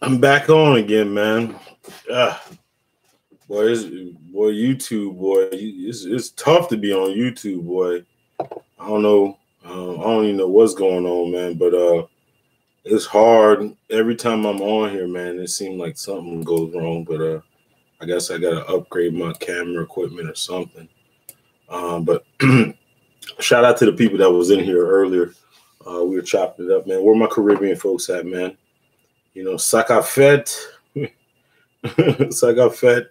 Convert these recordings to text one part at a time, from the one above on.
I'm back on again, man. Uh, boy, YouTube, boy, it's tough to be on YouTube, boy. I don't know, I don't even know what's going on, man. But it's hard every time I'm on here, man. It seems like something goes wrong, but I guess I gotta upgrade my camera equipment or something. But shout out to the people that was in here earlier. We were chopping it up, man. Where my Caribbean folks at, man? You know, Sakafet. Sakafet.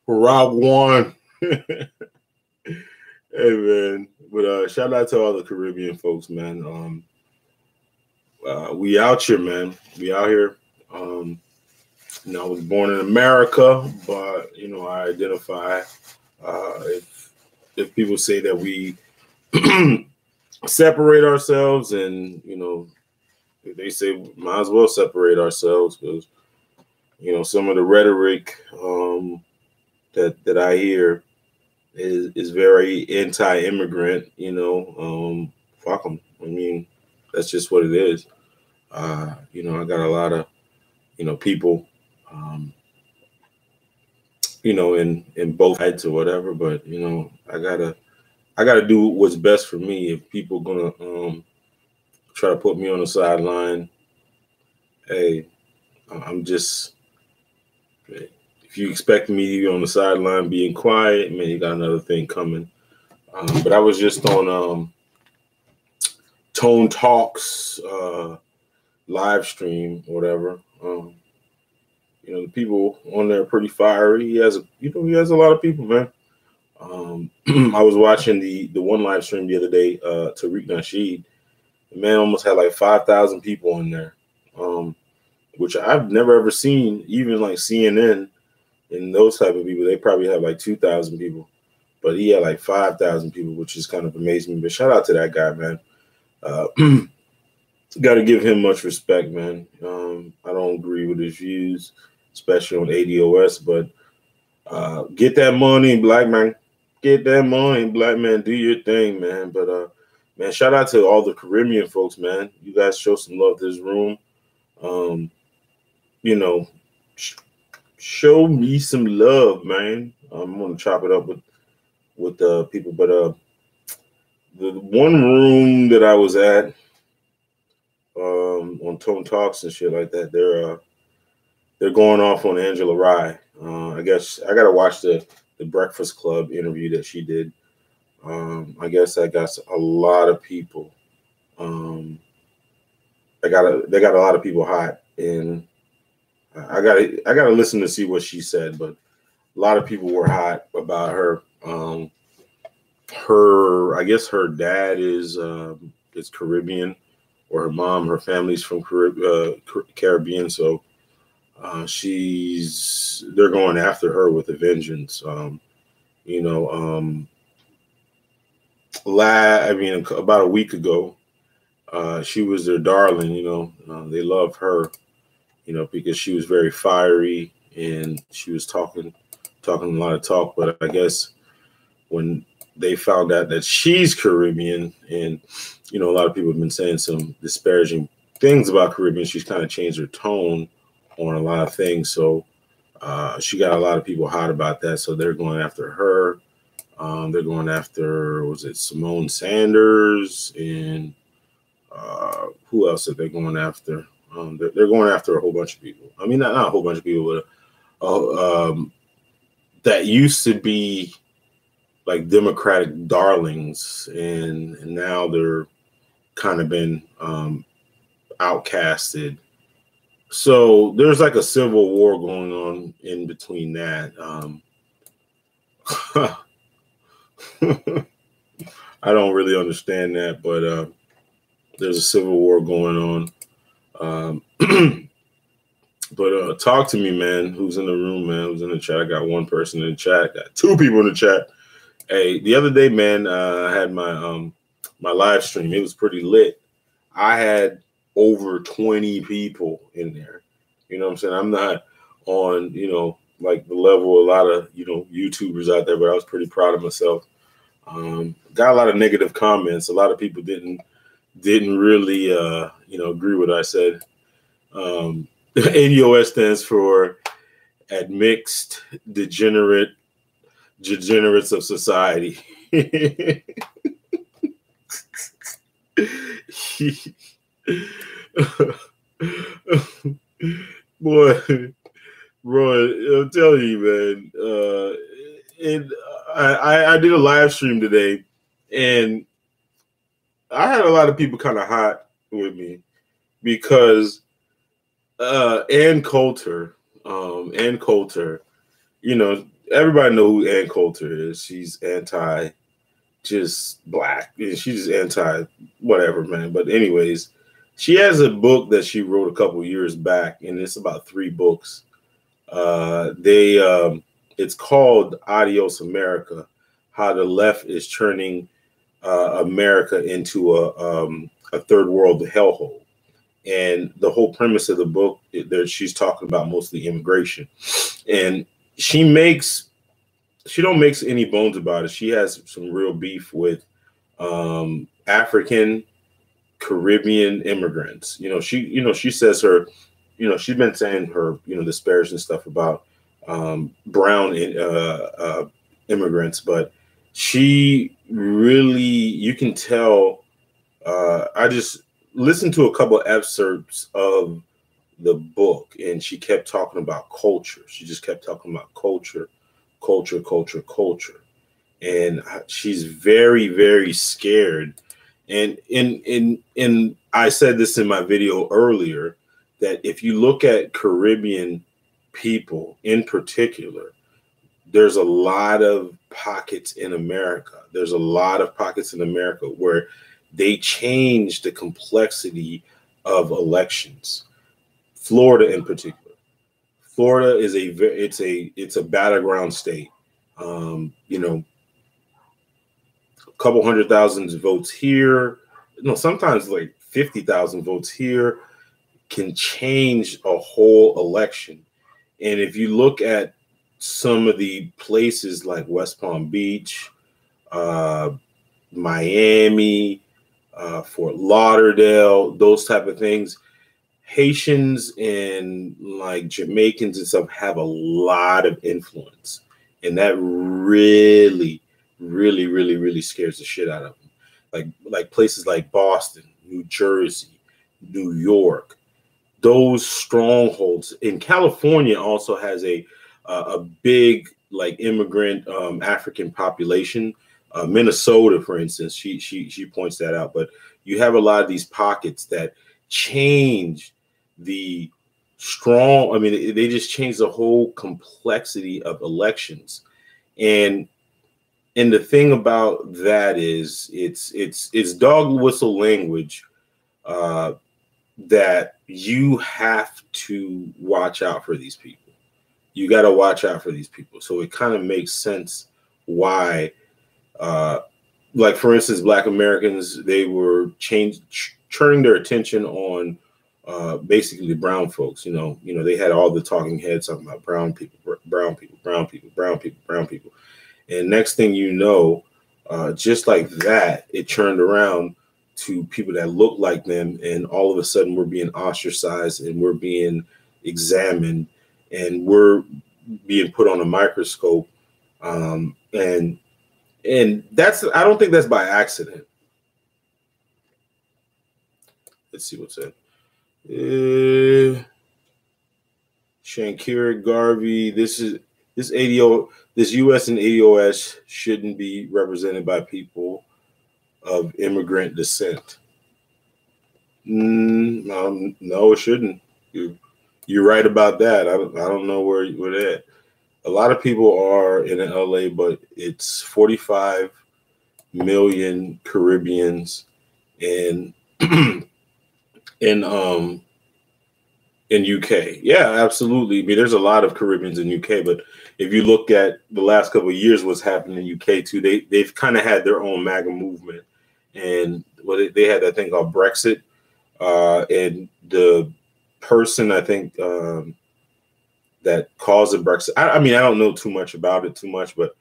Rob Warren. Hey man. But shout out to all the Caribbean folks, man. We out here, man. We out here. I was born in America, but I identify if people say that we separate ourselves, and they say might as well separate ourselves, because some of the rhetoric that I hear is very anti-immigrant. Fuck them. I mean, that's just what it is. I got a lot of people in both sides or whatever, but I gotta do what's best for me. If people gonna try to put me on the sideline, hey, I'm just, if you expect me to be on the sideline being quiet, man, you got another thing coming. But I was just on Tone Talks live stream, whatever. The people on there are pretty fiery. He has a lot of people, man. I was watching the one live stream the other day, Tariq Nasheed. The man almost had like 5,000 people in there, which I've never ever seen. Even like CNN and those type of people, they probably have like 2,000 people, but he had like 5,000 people, which is kind of amazing. But shout out to that guy, man. Got to give him much respect, man. I don't agree with his views, especially on ADOS, but get that money, black man. Get that money, black man. Do your thing, man. But man, shout out to all the Caribbean folks, man. You guys show some love to this room. Show me some love, man. I'm gonna chop it up with people, but the one room that I was at on Tone Talks and shit like that, they're going off on Angela Rye. I guess I gotta watch the Breakfast Club interview that she did. I guess I got a lot of people. They got a lot of people hot, and I gotta listen to see what she said. But a lot of people were hot about her. I guess her dad is Caribbean, or her family's from Caribbean, so they're going after her with a vengeance. About a week ago, she was their darling. They love her, because she was very fiery and she was talking a lot of talk. But I guess when they found out that she's Caribbean, and a lot of people have been saying some disparaging things about Caribbean, she's kind of changed her tone on a lot of things. So she got a lot of people hot about that. So they're going after her. They're going after, was it Simone Sanders, and who else are they going after? They're going after a whole bunch of people. I mean, not a whole bunch of people, but that used to be like Democratic darlings, and now they're kind of been outcasted. So there's like a civil war going on in between that. I don't really understand that, but there's a civil war going on. But talk to me, man. Who's in the room, man? Who's in the chat? I got one person in the chat. Got two people in the chat. Hey, the other day, man, I had my my live stream. It was pretty lit. I had over 20 people in there. You know what I'm saying? I'm not on, like the level of a lot of, YouTubers out there, but I was pretty proud of myself. Got a lot of negative comments. A lot of people didn't really, agree with what I said. ADOS stands for Admixed Degenerates of Society. Boy, Roy, I'm telling you, man. I did a live stream today, and I had a lot of people kind of hot with me because Ann Coulter, you know, everybody know who Ann Coulter is. She's anti just black. She's just anti whatever, man. But anyways, she has a book that she wrote a couple years back, and it's about 3 books. It's called Adios America, how the left is turning America into a third world hellhole. And the whole premise of the book, there she's talking about mostly immigration, and she don't make any bones about it. She has some real beef with African Caribbean immigrants. She says her, she's been saying her, disparaging stuff about brown immigrants, but she really, you can tell. I just listened to a couple of excerpts of the book, and she kept talking about culture. She just kept talking about culture, and she's very, very scared. And in I said this in my video earlier, that if you look at Caribbean people in particular, there's a lot of pockets in America. There's a lot of pockets in America where they change the complexity of elections. Florida in particular. Florida is it's a battleground state. A couple 100,000 votes here, sometimes like 50,000 votes here can change a whole election. And if you look at some of the places like West Palm Beach, Miami, Fort Lauderdale, those type of things, Haitians and like Jamaicans and stuff have a lot of influence, and that really, really, really, really scares the shit out of them. Like places like Boston, New Jersey, New York, those strongholds. In California also has a big like immigrant African population. Minnesota, for instance, she points that out. But you have a lot of these pockets that change the strong. I mean, they just change the whole complexity of elections. And the thing about that is it's dog whistle language that you have to watch out for these people. You got to watch out for these people. So it kind of makes sense why, like for instance, Black Americans, they were turning their attention on basically the brown folks. They had all the talking heads talking about brown people, brown people, brown people, brown people, brown people. And next thing you know, just like that, it turned around to people that look like them, and all of a sudden we're being ostracized and we're being examined and we're being put on a microscope. And that's, I don't think that's by accident. Let's see what's that. Shankira Garvey, this U.S. and ADOS shouldn't be represented by people of immigrant descent. No, it shouldn't. You're right about that. I don't know where they're at. A lot of people are in LA, but it's 45 million Caribbeans in UK. Yeah, absolutely. I mean, there's a lot of Caribbeans in UK, but if you look at the last couple of years, what's happened in UK too, they've kind of had their own MAGA movement, and they had that thing called Brexit, and the person I think that caused the Brexit. I mean, I don't know too much about it but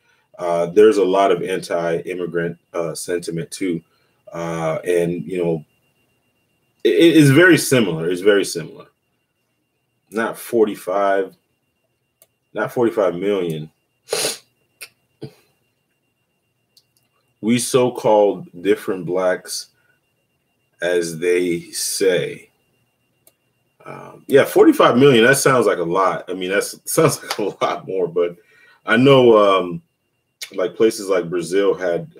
there's a lot of anti-immigrant sentiment too, and it is very similar. It's very similar. not 45, not 45 million. We so-called different blacks, as they say. Yeah, 45 million. That sounds like a lot. I mean, that sounds like a lot more. But I know, like places like Brazil had,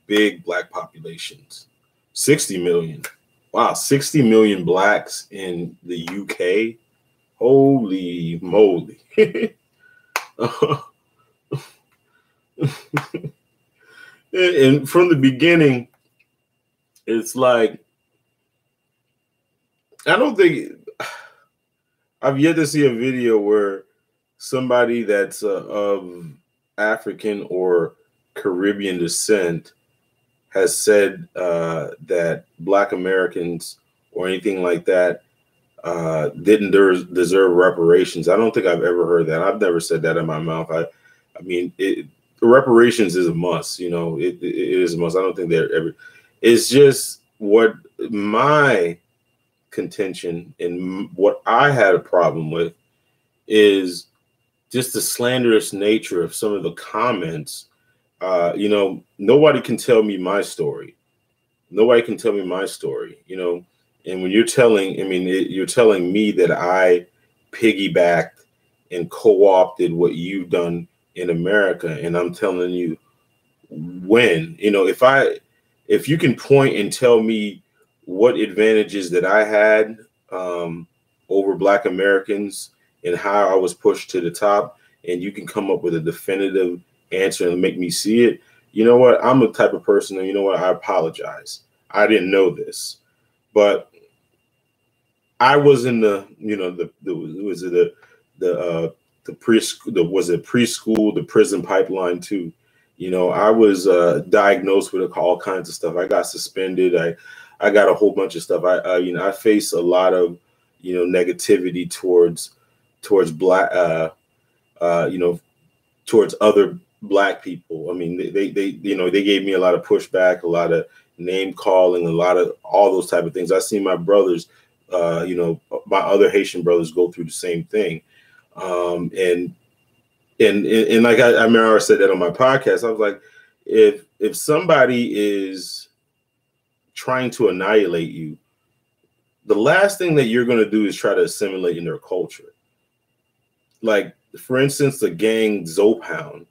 big black populations. 60 million. Wow, 60 million blacks in the UK. Holy moly. And from the beginning, it's like, I don't think I've yet to see a video where somebody that's of African or Caribbean descent has said that Black Americans or anything like that didn't deserve reparations. I don't think I've ever heard that. I've never said that in my mouth. I mean, reparations is a must. You know, it is a must. I don't think they're ever. It's just what my contention and what I had a problem with is just the slanderous nature of some of the comments. Nobody can tell me my story. Nobody can tell me my story, and when you're telling, you're telling me that I piggybacked and co-opted what you've done in America. And I'm telling you when, if you can point and tell me what advantages that I had over Black Americans and how I was pushed to the top, and you can come up with a definitive answer and make me see it, you know what? I'm the type of person, and you know what? I apologize. I didn't know this, but I was in the preschool, the prison pipeline too. I was diagnosed with all kinds of stuff. I got suspended. I got a whole bunch of stuff. I face a lot of, negativity towards Black, towards other Black people. I mean, they gave me a lot of pushback, a lot of name calling, a lot of all those type of things. I seen my brothers, my other Haitian brothers go through the same thing. And like I remember I said that on my podcast. I was like, if somebody is trying to annihilate you, the last thing that you're going to do is try to assimilate in their culture. Like, for instance, the gang Zopound,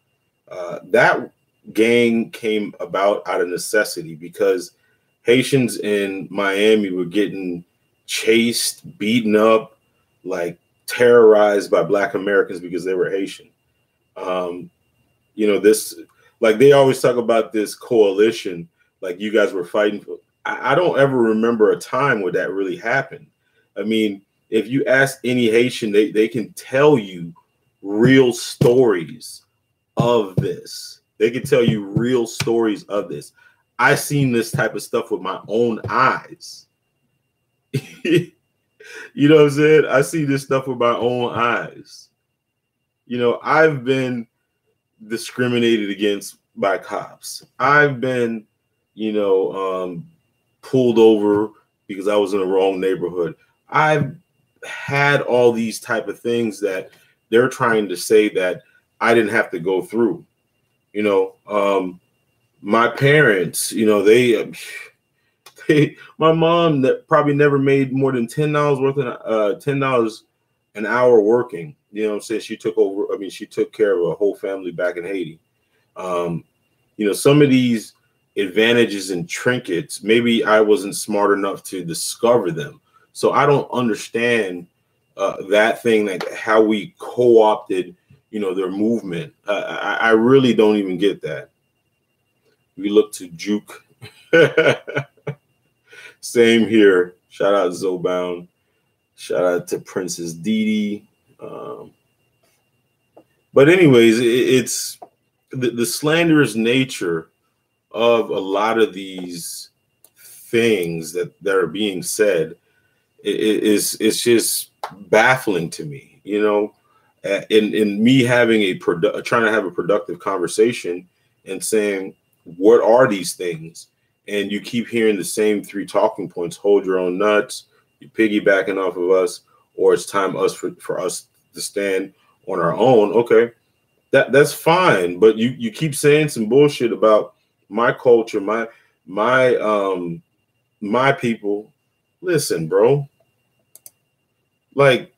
that gang came about out of necessity because Haitians in Miami were getting chased, beaten up, like terrorized by Black Americans because they were Haitian. This, like, they always talk about this coalition, like you guys were fighting for. I don't ever remember a time where that really happened. I mean, if you ask any Haitian, they can tell you real stories of this. They can tell you real stories of this. I seen this type of stuff with my own eyes. You know what I'm saying? I see this stuff with my own eyes. I've been discriminated against by cops. I've been, pulled over because I was in the wrong neighborhood. I've had all these type of things that they're trying to say that I didn't have to go through. My parents, my mom that probably never made more than $10 worth of $10 an hour working. You know what I'm saying? She took over. I mean, she took care of a whole family back in Haiti. Some of these advantages and trinkets, maybe I wasn't smart enough to discover them. So I don't understand that thing, like how we co-opted, their movement. I really don't even get that. We look to Juke. Same here. Shout out Zobound. Shout out to Princess Didi. But anyways, it's the slanderous nature of a lot of these things that are being said. It's just baffling to me, in me having trying to have a productive conversation and saying, what are these things? And you keep hearing the same three talking points: hold your own nuts, you're piggybacking off of us, or it's time for us to stand on our own. Okay, that's fine. But you keep saying some bullshit about my culture, my people. Listen, bro. Like,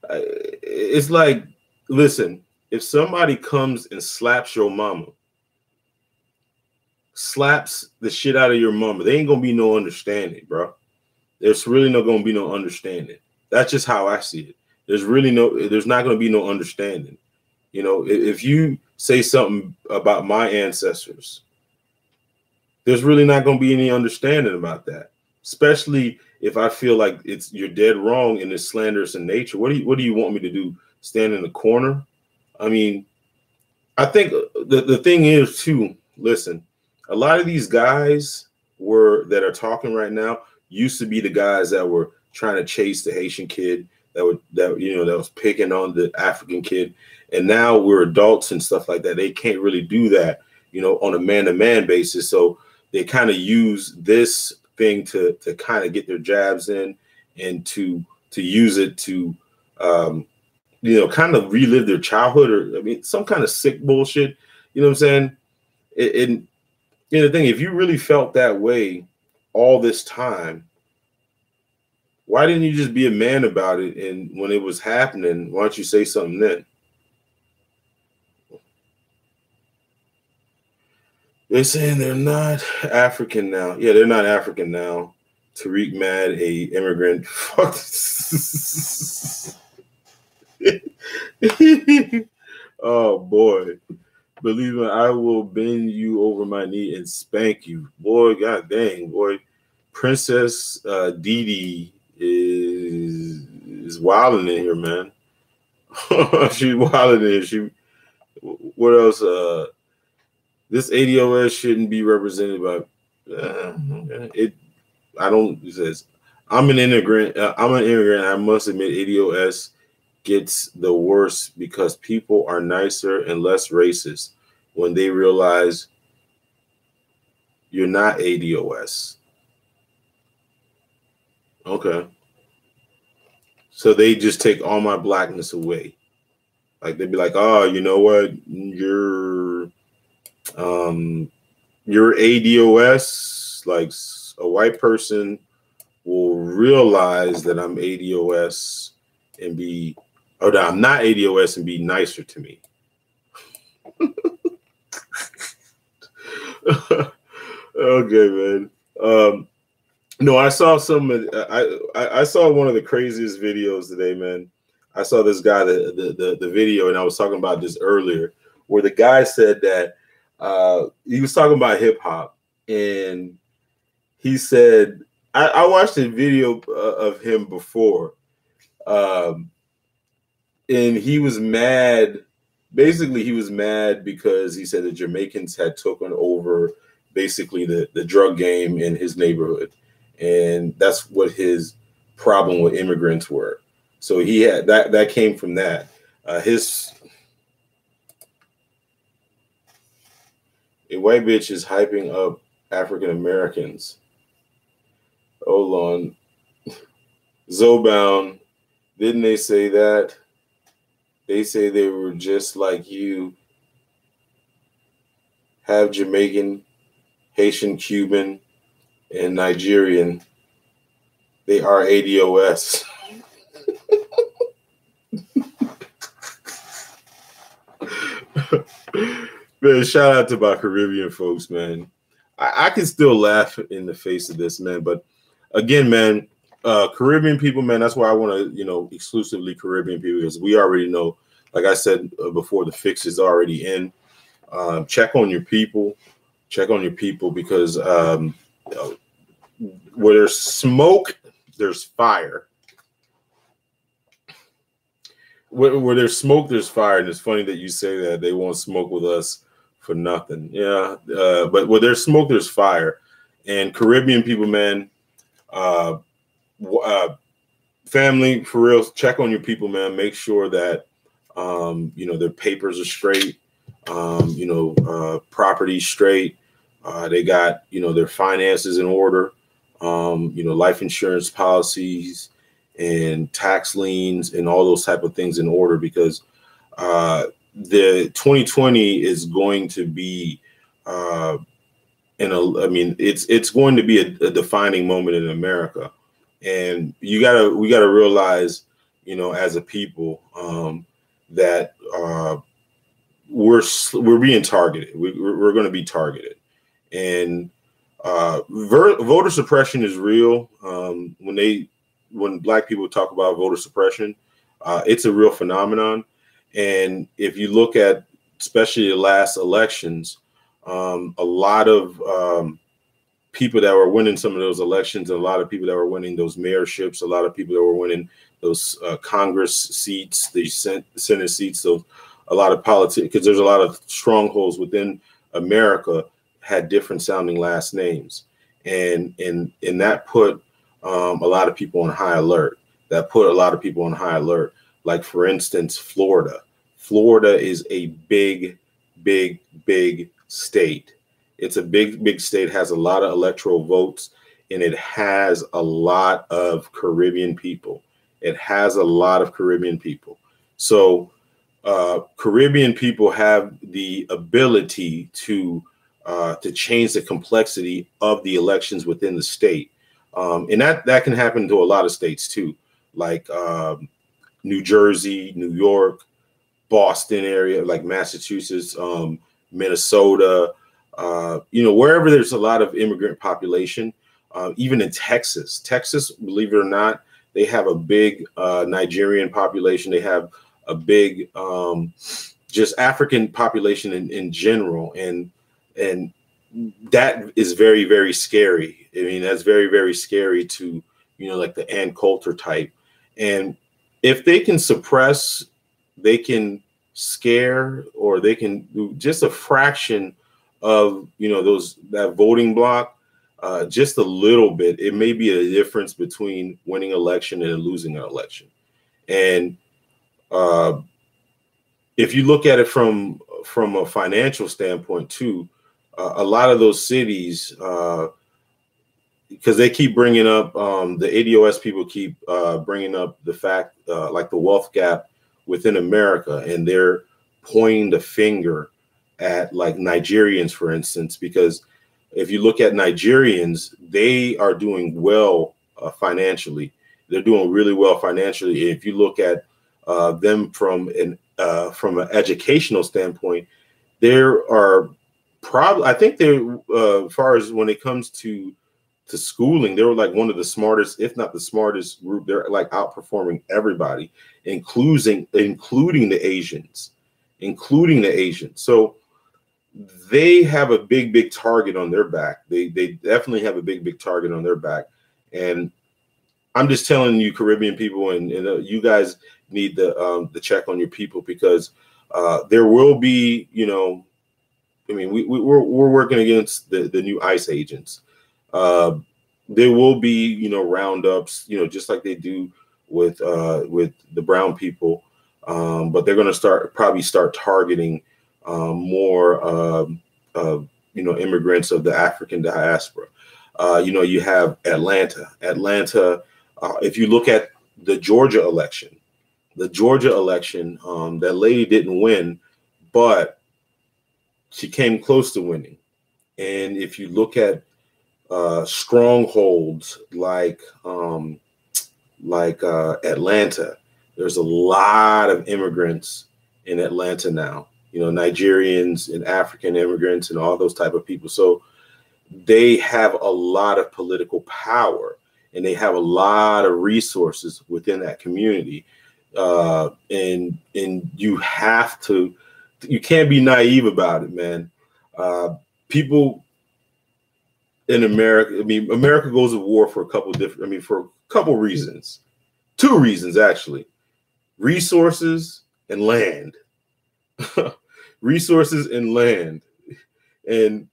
it's like, listen, if somebody comes and slaps your mama, slaps the shit out of your mama, there ain't gonna be no understanding, bro. There's really not gonna be no understanding. That's just how I see it. There's not gonna be no understanding. You know, if you say something about my ancestors, there's really not gonna be any understanding about that. Especially if I feel like you're dead wrong and it's slanderous in nature. What do you want me to do? Stand in the corner? I mean, I think the thing is too, listen, a lot of these guys that are talking right now used to be the guys that were trying to chase the Haitian kid that was picking on the African kid. And now we're adults and stuff like that. They can't really do that, on a man-to-man basis. So they kind of use this thing to kind of get their jabs in and to use it to kind of relive their childhood, or some kind of sick bullshit. You know what I'm saying? And the thing, if you really felt that way all this time, why didn't you just be a man about it? And when it was happening, why don't you say something then? They're saying they're not African now. Yeah, they're not African now. Tariq mad, a immigrant. Fuck. Oh boy. Believe me, I will bend you over my knee and spank you. Boy, god dang, boy. Princess Didi is wilding in here, man. She's wilding in here. What else? This ADOS shouldn't be represented by it. It says, I'm an immigrant. I must admit, ADOS gets the worst because people are nicer and less racist when they realize you're not ADOS. Okay. So they just take all my blackness away. Like they'd be like, oh, you know what? You're ADOS. Like a white person will realize that I'm ADOS and that I'm not ADOS and be nicer to me. Okay, man. No, I saw I saw one of the craziest videos today, man. I saw this guy, the video, and I was talking about this earlier, where the guy said that he was talking about hip hop, and he said, I watched a video of him before, and he was mad. Basically, he was mad because he said the Jamaicans had taken over basically the drug game in his neighborhood. And that's what his problem with immigrants were. So he had that came from that. A white bitch is hyping up African Americans. Hold on. Zobound, didn't they say that? They say they were just like you. Have Jamaican, Haitian, Cuban, and Nigerian. They are ADOS. Man, shout out to my Caribbean folks, man. I can still laugh in the face of this, man. But again, man, Caribbean people, man, that's why I want to, exclusively Caribbean people, because we already know, like I said before, the fix is already in. Check on your people. Check on your people, because where there's smoke, there's fire. Where there's smoke, there's fire. And it's funny that you say that. They won't smoke with us for nothing. Yeah. But where there's smoke, there's fire. And Caribbean people, man, family, for real, check on your people, man. Make sure that, their papers are straight, property straight. They got, their finances in order, life insurance policies and tax liens and all those type of things in order, because the 2020 is going to be it's going to be a defining moment in America, and we gotta realize, as a people, that we're being targeted. We're going to be targeted, and voter suppression is real. When Black people talk about voter suppression, it's a real phenomenon. And if you look at especially the last elections, a lot of people that were winning some of those elections, a lot of people that were winning those mayorships, a lot of people that were winning those Congress seats, the Senate seats, so a lot of politics, because there's a lot of strongholds within America had different sounding last names. And that put a lot of people on high alert. Like, for instance, Florida. Florida is a big, big, big state. It's a big, big state, has a lot of electoral votes, and it has a lot of Caribbean people. So Caribbean people have the ability to change the complexity of the elections within the state. And that can happen to a lot of states too, like New Jersey, New York, Boston area, like Massachusetts, Minnesota, wherever there's a lot of immigrant population, even in Texas. Texas, believe it or not, they have a big Nigerian population. They have a big just African population in general. And that is very, very scary. I mean, that's very, very scary to, like the Ann Coulter type. And if they can suppress, they can scare, or they can do just a fraction of, that voting block, just a little bit, it may be a difference between winning an election and losing an election. And if you look at it from a financial standpoint too, a lot of those cities, because they keep bringing up, the ADOS people keep bringing up the fact, like the wealth gap within America, and they're pointing the finger at like Nigerians, for instance, because if you look at Nigerians, they are doing well financially. They're doing really well financially. If you look at them from an educational standpoint, there are probably, I think they're, as far as when it comes to schooling, they were like one of the smartest, if not the smartest group. They're like outperforming everybody, including the Asians, So they have a big, big target on their back. They definitely have a big, big target on their back. And I'm just telling you, Caribbean people, and you guys need the check on your people, because there will be, we're working against the new ICE agents. There will be, roundups, just like they do with the brown people, but they're going to probably start targeting more immigrants of the African diaspora. You have Atlanta. If you look at the Georgia election, that lady didn't win, but she came close to winning. And if you look at strongholds like Atlanta, there's a lot of immigrants in Atlanta now, Nigerians and African immigrants and all those type of people. So they have a lot of political power, and they have a lot of resources within that community. And you can't be naive about it, man. People in America, America goes to war for a couple reasons. 2 reasons, actually: resources and land. Resources and land. And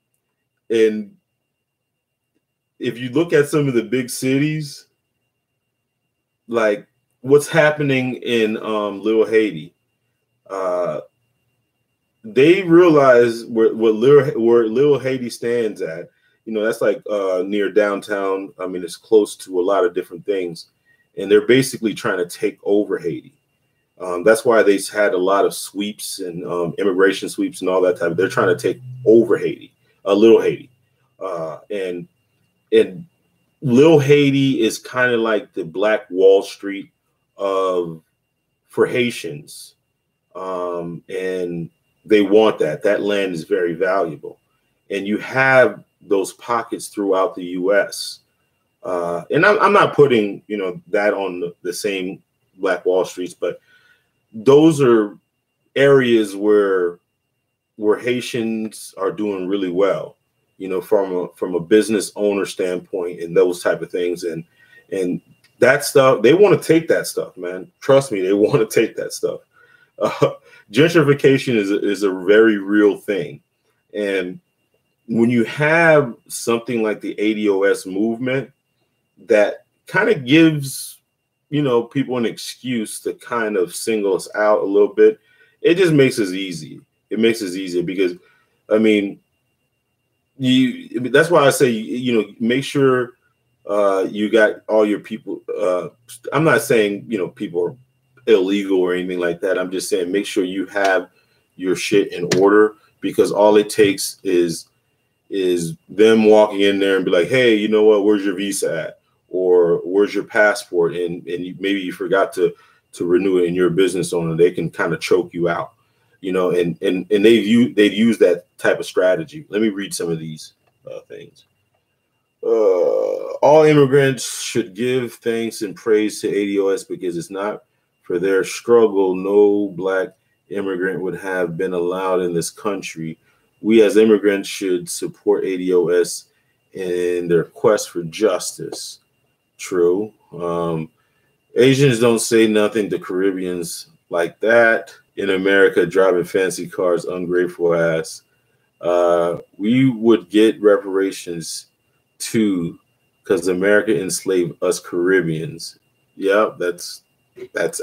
if you look at some of the big cities, like what's happening in Little Haiti, they realize where Little Haiti stands at. That's like near downtown. It's close to a lot of different things. and they're basically trying to take over Haiti. That's why they've had a lot of sweeps and immigration sweeps and all that type. They're trying to take over Haiti, little Haiti, and Little Haiti is kind of like the Black Wall Street of for Haitians, and they want that. That land is very valuable, and you have those pockets throughout the U.S. And I'm not putting that on the same Black Wall Streets, but those are areas where Haitians are doing really well, from a business owner standpoint and those type of things, and that stuff, they want to take that stuff, man. Trust me, they want to take that stuff. Gentrification is a very real thing, and when you have something like the ADOS movement that kind of gives people an excuse to kind of single us out a little bit, it just makes us easy. It makes us easier because, I mean, that's why I say, make sure you got all your people. I'm not saying, people are illegal or anything like that. I'm just saying, make sure you have your shit in order, because all it takes is them walking in there and be like, hey, you know what, where's your visa at? Or where's your passport? And maybe you forgot to renew it, and you're a business owner. They can kind of choke you out, and they've used that type of strategy. Let me read some of these things. All immigrants should give thanks and praise to ADOS, because it's not for their struggle no Black immigrant would have been allowed in this country. We as immigrants should support ADOS in their quest for justice. True. Asians don't say nothing to Caribbeans like that. In America, driving fancy cars, ungrateful ass. We would get reparations too, because America enslaved us Caribbeans. Yeah, that's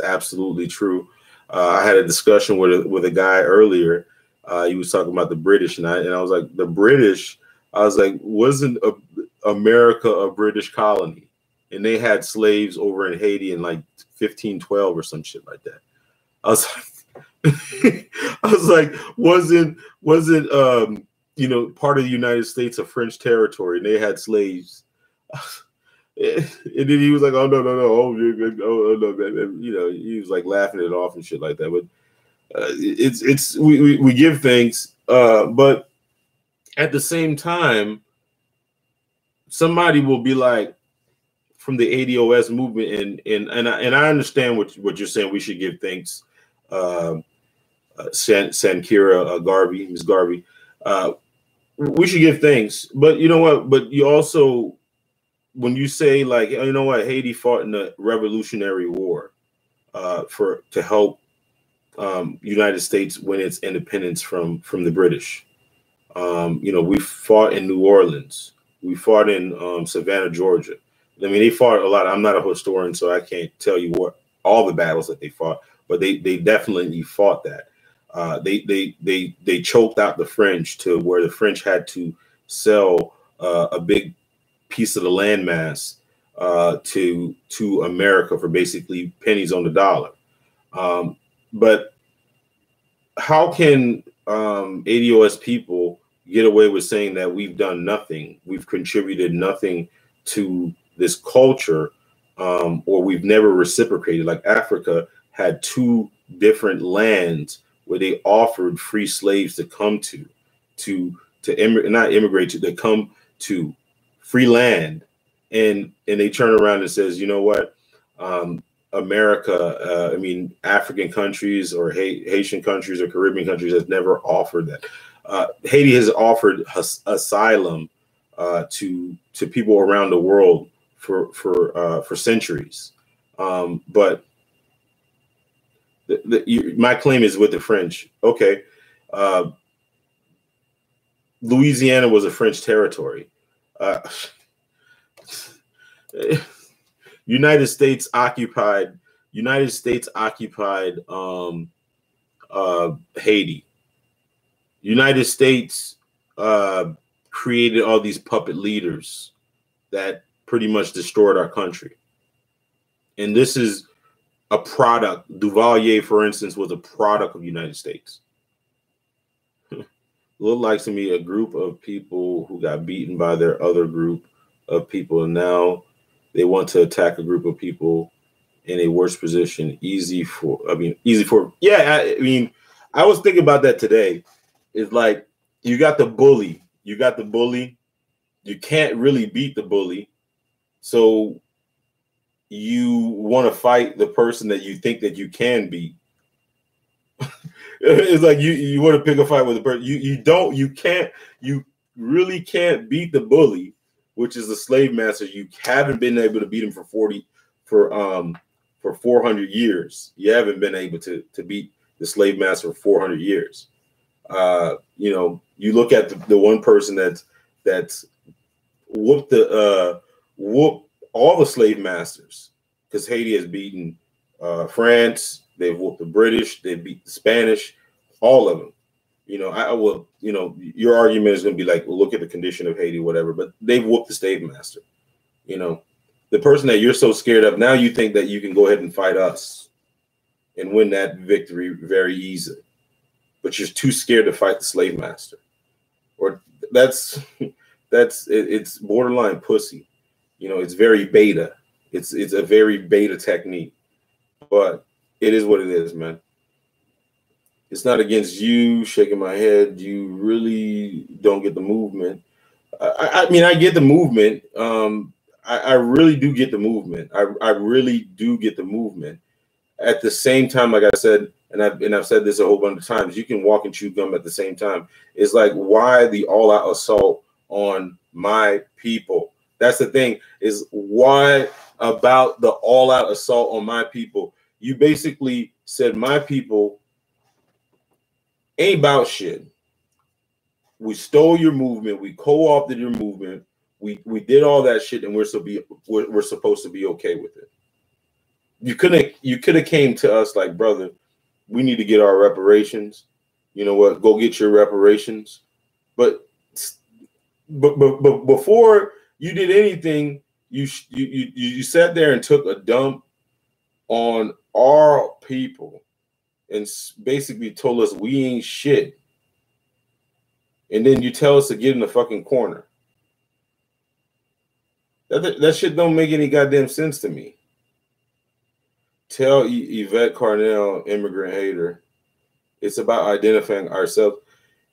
absolutely true. I had a discussion with a guy earlier. He was talking about the British, and I was like, the British. I was like, wasn't America a British colony? And they had slaves over in Haiti in like 1512 or some shit like that. I was like, wasn't part of the United States a French territory, and they had slaves? And then he was like, oh no, oh no, he was like laughing it off and shit like that. But we give thanks, but at the same time, somebody will be like, from the ADOS movement, and I understand what you're saying. We should give thanks, Sankira Garvey, Ms. Garvey. We should give thanks, but you know what? But you also, when you say like, you know what, Haiti fought in the Revolutionary War to help United States win its independence from the British. We fought in New Orleans. We fought in Savannah, Georgia. I mean, they fought a lot. I'm not a historian, so I can't tell you what all the battles that they fought, but they definitely fought that. They choked out the French to where the French had to sell a big piece of the landmass to America for basically pennies on the dollar. But how can ADOS people get away with saying that we've done nothing, we've contributed nothing to this culture, or we've never reciprocated? Like Africa had 2 different lands where they offered free slaves to come not immigrate to, they come to free land, and they turn around and says, you know what, America, African countries or Haitian countries or Caribbean countries has never offered that. Haiti has offered asylum to people around the world for centuries, but my claim is with the French. Okay, Louisiana was a French territory. United States occupied Haiti. United States created all these puppet leaders that pretty much destroyed our country. And this is a product. Duvalier, for instance, was a product of the United States. Looked like to me a group of people who got beaten by their other group of people, and now they want to attack a group of people in a worse position. Easy for. Yeah, I mean, I was thinking about that today. It's like you got the bully. You got the bully. You can't really beat the bully. So you want to fight the person that you think that you can beat. It's like you want to pick a fight with a person. You really can't beat the bully, which is the slave master. You haven't been able to beat him for 400 years. You haven't been able to beat the slave master for 400 years. You look at the one person that's whooped all the slave masters, because Haiti has beaten France. They've whooped the British. They beat the Spanish. All of them. Your argument is going to be like, well, look at the condition of Haiti, whatever. But they've whooped the slave master. The person that you're so scared of, now you think that you can go ahead and fight us and win that victory very easily. But you're too scared to fight the slave master. Or it's borderline pussy. It's very beta. It's a very beta technique. But it is what it is, man. It's not against you. Shaking my head. You really don't get the movement. I mean, I get the movement. I really do get the movement. I really do get the movement. At the same time, like I said, and I've said this a whole bunch of times, you can walk and chew gum at the same time. It's like, why the all-out assault on my people? That's the thing, is why about the all-out assault on my people? You basically said my people ain't about shit. We stole your movement. We co-opted your movement. We did all that shit, and we're supposed to be okay with it. You could have came to us like, brother, we need to get our reparations. You know what? Go get your reparations. But before you did anything, you sat there and took a dump on our people and basically told us we ain't shit. And then you tell us to get in the fucking corner. That shit don't make any goddamn sense to me. Tell Yvette Carnell, immigrant hater, it's about identifying ourselves.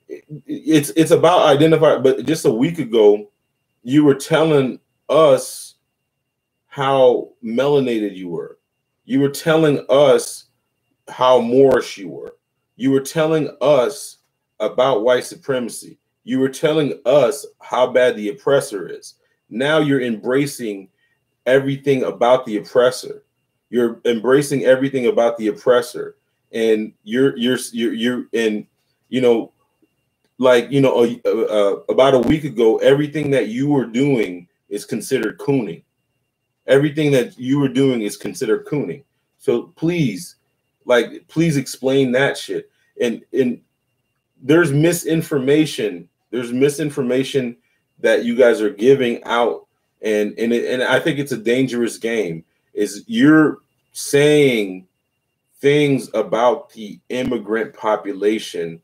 It's about identifying. But just a week ago, you were telling us how melanated you were. You were telling us how Moorish you were. You were telling us about white supremacy. You were telling us how bad the oppressor is. Now you're embracing everything about the oppressor. You're embracing everything about the oppressor, and you're and about a week ago, everything that you were doing is considered cooning. Everything that you were doing is considered cooning. So please explain that shit. And there's misinformation. There's misinformation that you guys are giving out, and I think it's a dangerous game. Is you're saying things about the immigrant population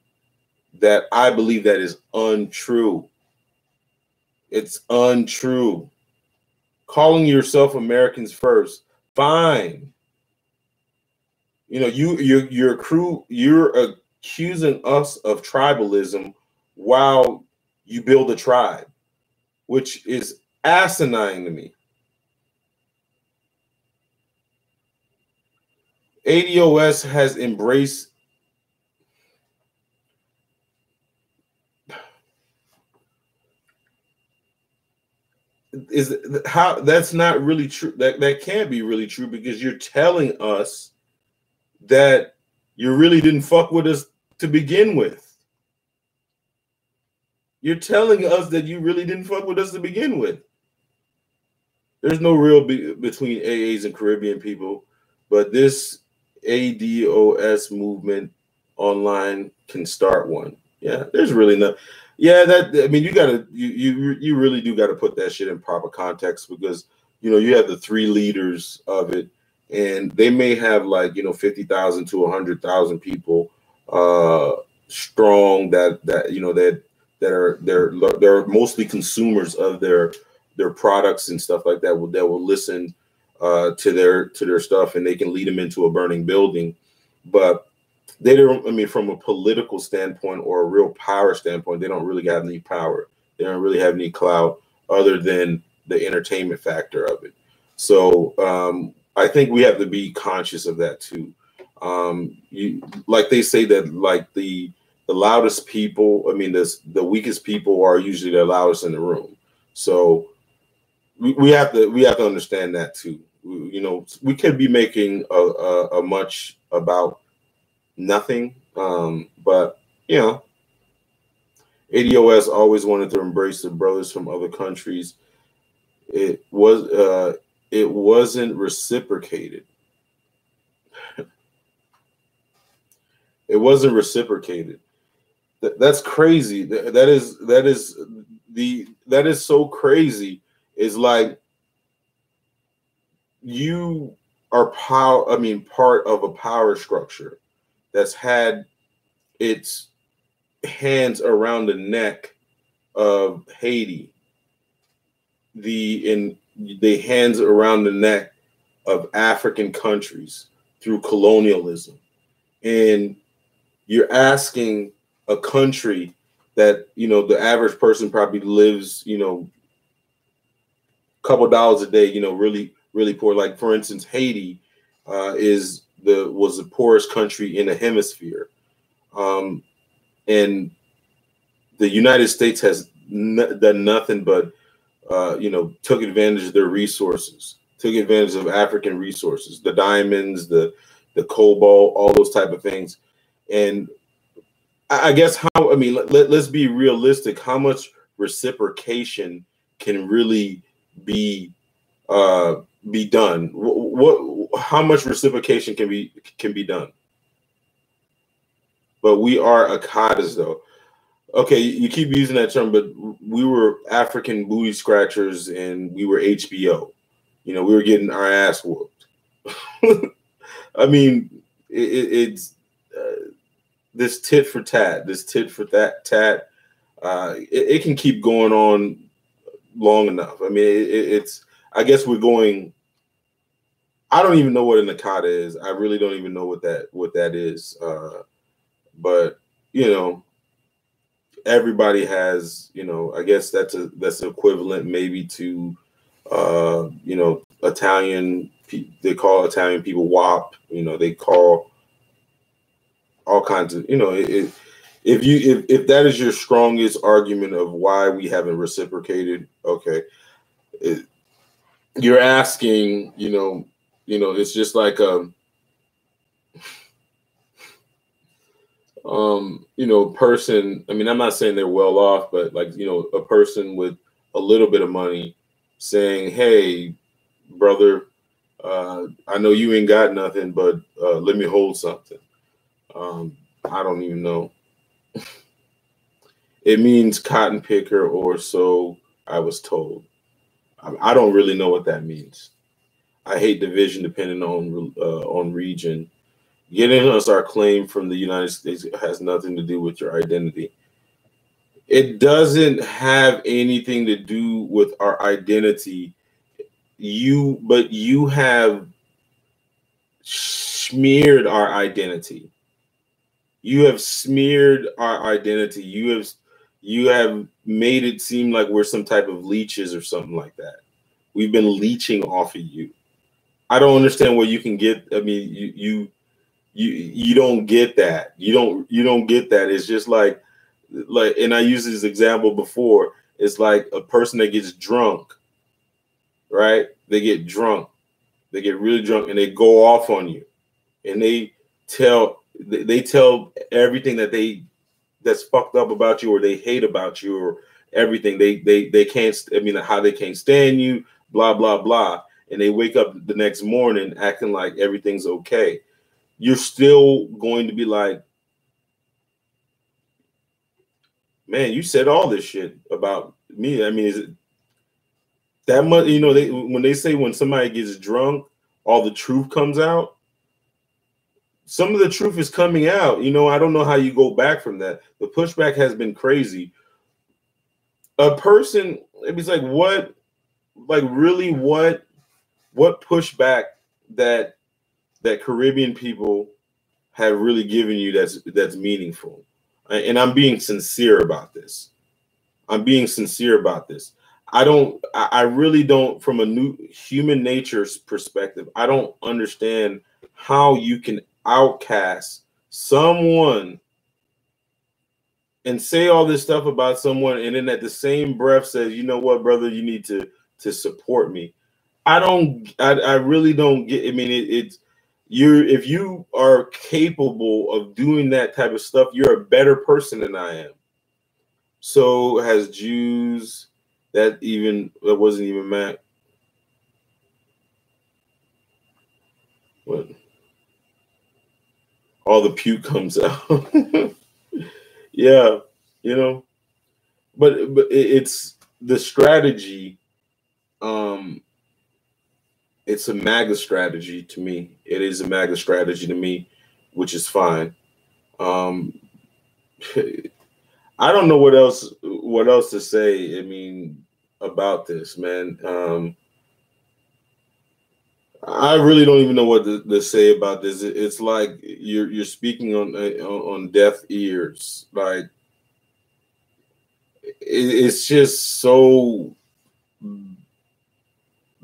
that I believe that is untrue. It's untrue. Calling yourself Americans first, fine. You're accusing us of tribalism while you build a tribe, which is asinine to me. ADOS has embraced that's not really true. That can't be really true, because you're telling us that you really didn't fuck with us to begin with. You're telling us that you really didn't fuck with us to begin with. There's no real between AAs and Caribbean people, but this ADOS movement online can start one. Yeah, there's really no. Yeah, you really do gotta put that shit in proper context, because you have the three leaders of it, and they may have like 50,000 to 100,000 people strong they're mostly consumers of their products and stuff like that will listen to their stuff, and they can lead them into a burning building. But they don't, I mean, from a political standpoint or a real power standpoint, they don't really have any power. They don't really have any clout other than the entertainment factor of it. So I think we have to be conscious of that too. Like they say that like the loudest people, I mean, the weakest people are usually the loudest in the room. So we have to understand that too. We could be making a much about nothing, but ADOS always wanted to embrace the brothers from other countries. It wasn't reciprocated. It wasn't reciprocated. That's crazy. That is so crazy. It's like you are part of a power structure that's had its hands around the neck of Haiti, the hands around the neck of African countries through colonialism. And you're asking a country that, the average person probably lives, a couple dollars a day, really, really poor. Like, for instance, Haiti was the poorest country in the hemisphere. And the United States has done nothing but, took advantage of their resources, took advantage of African resources, the diamonds, the cobalt, all those type of things. And I guess let's be realistic. How much reciprocation can really be done? How much reciprocation can be done? But we are Akadas, though. Okay, you keep using that term, but we were African booty scratchers, and we were HBO. We were getting our ass whooped. I mean, it's this tit for tat, tat. It can keep going on long enough. I mean, it's. I guess we're going. I don't even know what an Akata is. I really don't even know what that is. But everybody has. I guess that's equivalent maybe to, Italian. They call Italian people WAP. They call all kinds of. If that is your strongest argument of why we haven't reciprocated, okay, you're asking. It's just like person. I mean, I'm not saying they're well off, but like, a person with a little bit of money saying, "Hey, brother, I know you ain't got nothing, but let me hold something." I don't even know. It means cotton picker, or so I was told. I don't really know what that means. I hate division depending on region. Getting us our claim from the United States has nothing to do with your identity. It doesn't have anything to do with our identity. But you have smeared our identity. You have smeared our identity. You have made it seem like we're some type of leeches or something like that. We've been leeching off of you. I don't understand where you can get. I mean, you don't get that. You don't get that. It's just like, and I used this example before. It's like a person that gets drunk, right? They get drunk. They get really drunk, and they go off on you, and they tell everything that's fucked up about you, or they hate about you, or everything. They can't. I mean, how they can't stand you. Blah blah blah. And they wake up the next morning acting like everything's okay. You're still going to be like, man, you said all this shit about me. I mean, is it that much? When they say when somebody gets drunk all the truth comes out. Some of the truth is coming out. You know, I don't know how you go back from that. The pushback has been crazy. A person, it's like, what, like really what pushback that Caribbean people have really given you that's meaningful? And I'm being sincere about this. I really don't, from a new human nature's perspective, I don't understand how you can outcast someone and say all this stuff about someone, and then at the same breath says, you know what, brother, you need to support me. I really don't get. I mean, it's if you are capable of doing that type of stuff, you're a better person than I am. So has Jews. That wasn't even Matt. What? All the puke comes out. Yeah, you know, but it's the strategy. It's a MAGA strategy to me. It is a MAGA strategy to me, which is fine. I don't know what else to say. I mean, about this, man. I really don't even know what to say about this. It's like you're speaking on deaf ears. Like it's just so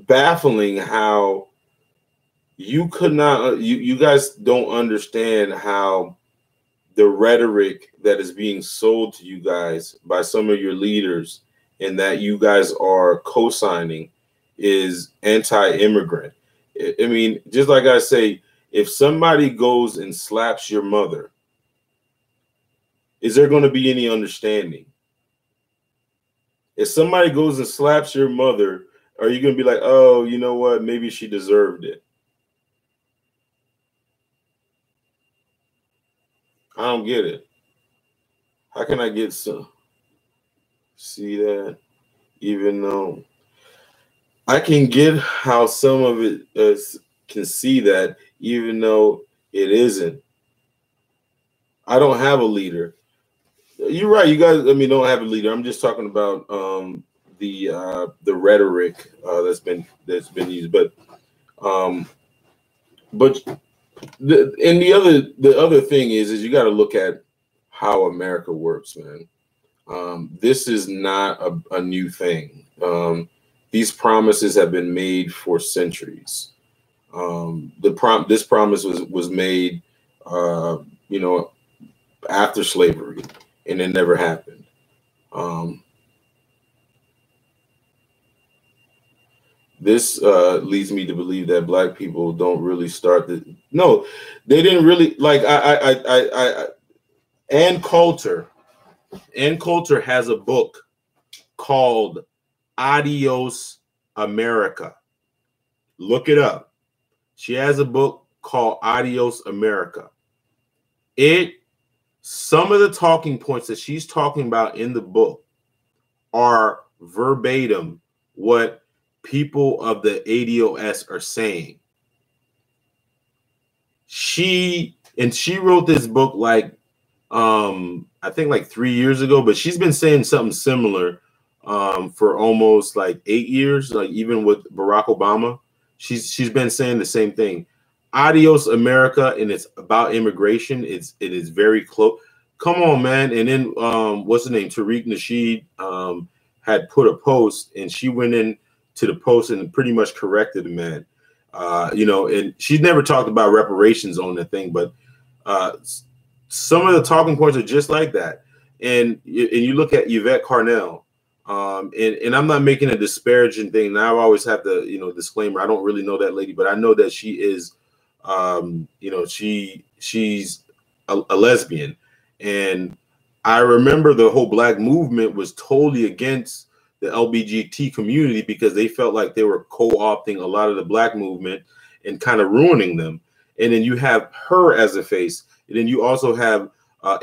baffling how you could not. You guys don't understand how the rhetoric that is being sold to you guys by some of your leaders and that you guys are co-signing is anti-immigrant. I mean, just like I say, if somebody goes and slaps your mother, is there going to be any understanding? If somebody goes and slaps your mother, are you going to be like, oh, you know what? Maybe she deserved it. I don't get it. How can I get some? See that? Even though I can get how some of it can see that, even though it isn't. I don't have a leader. You're right. You guys, I mean, don't have a leader. I'm just talking about the rhetoric that's been used. But the other thing is you got to look at how America works, man. This is not a new thing. These promises have been made for centuries. This promise was made, you know, after slavery, and it never happened. This leads me to believe that Black people don't really start no, they didn't really like. Ann Coulter has a book called Adios America. Look it up. She has a book called Adios America. Some of the talking points that she's talking about in the book are verbatim what people of the ADOS are saying. She wrote this book like I think like 3 years ago, but she's been saying something similar for almost like 8 years, like even with Barack Obama. She's been saying the same thing. Adios America, and it's about immigration. It is very close. Come on, man. And then what's the name? Tariq Nasheed had put a post, and she went in to the post and pretty much corrected the man. You know, and she's never talked about reparations on the thing, but some of the talking points are just like that. And you look at Yvette Carnell, and I'm not making a disparaging thing. And I always have the, you know, disclaimer. I don't really know that lady, but I know that she is, you know, she's a lesbian. And I remember the whole Black movement was totally against the LGBT community because they felt like they were co-opting a lot of the Black movement and kind of ruining them. And then you have her as a face. And then you also have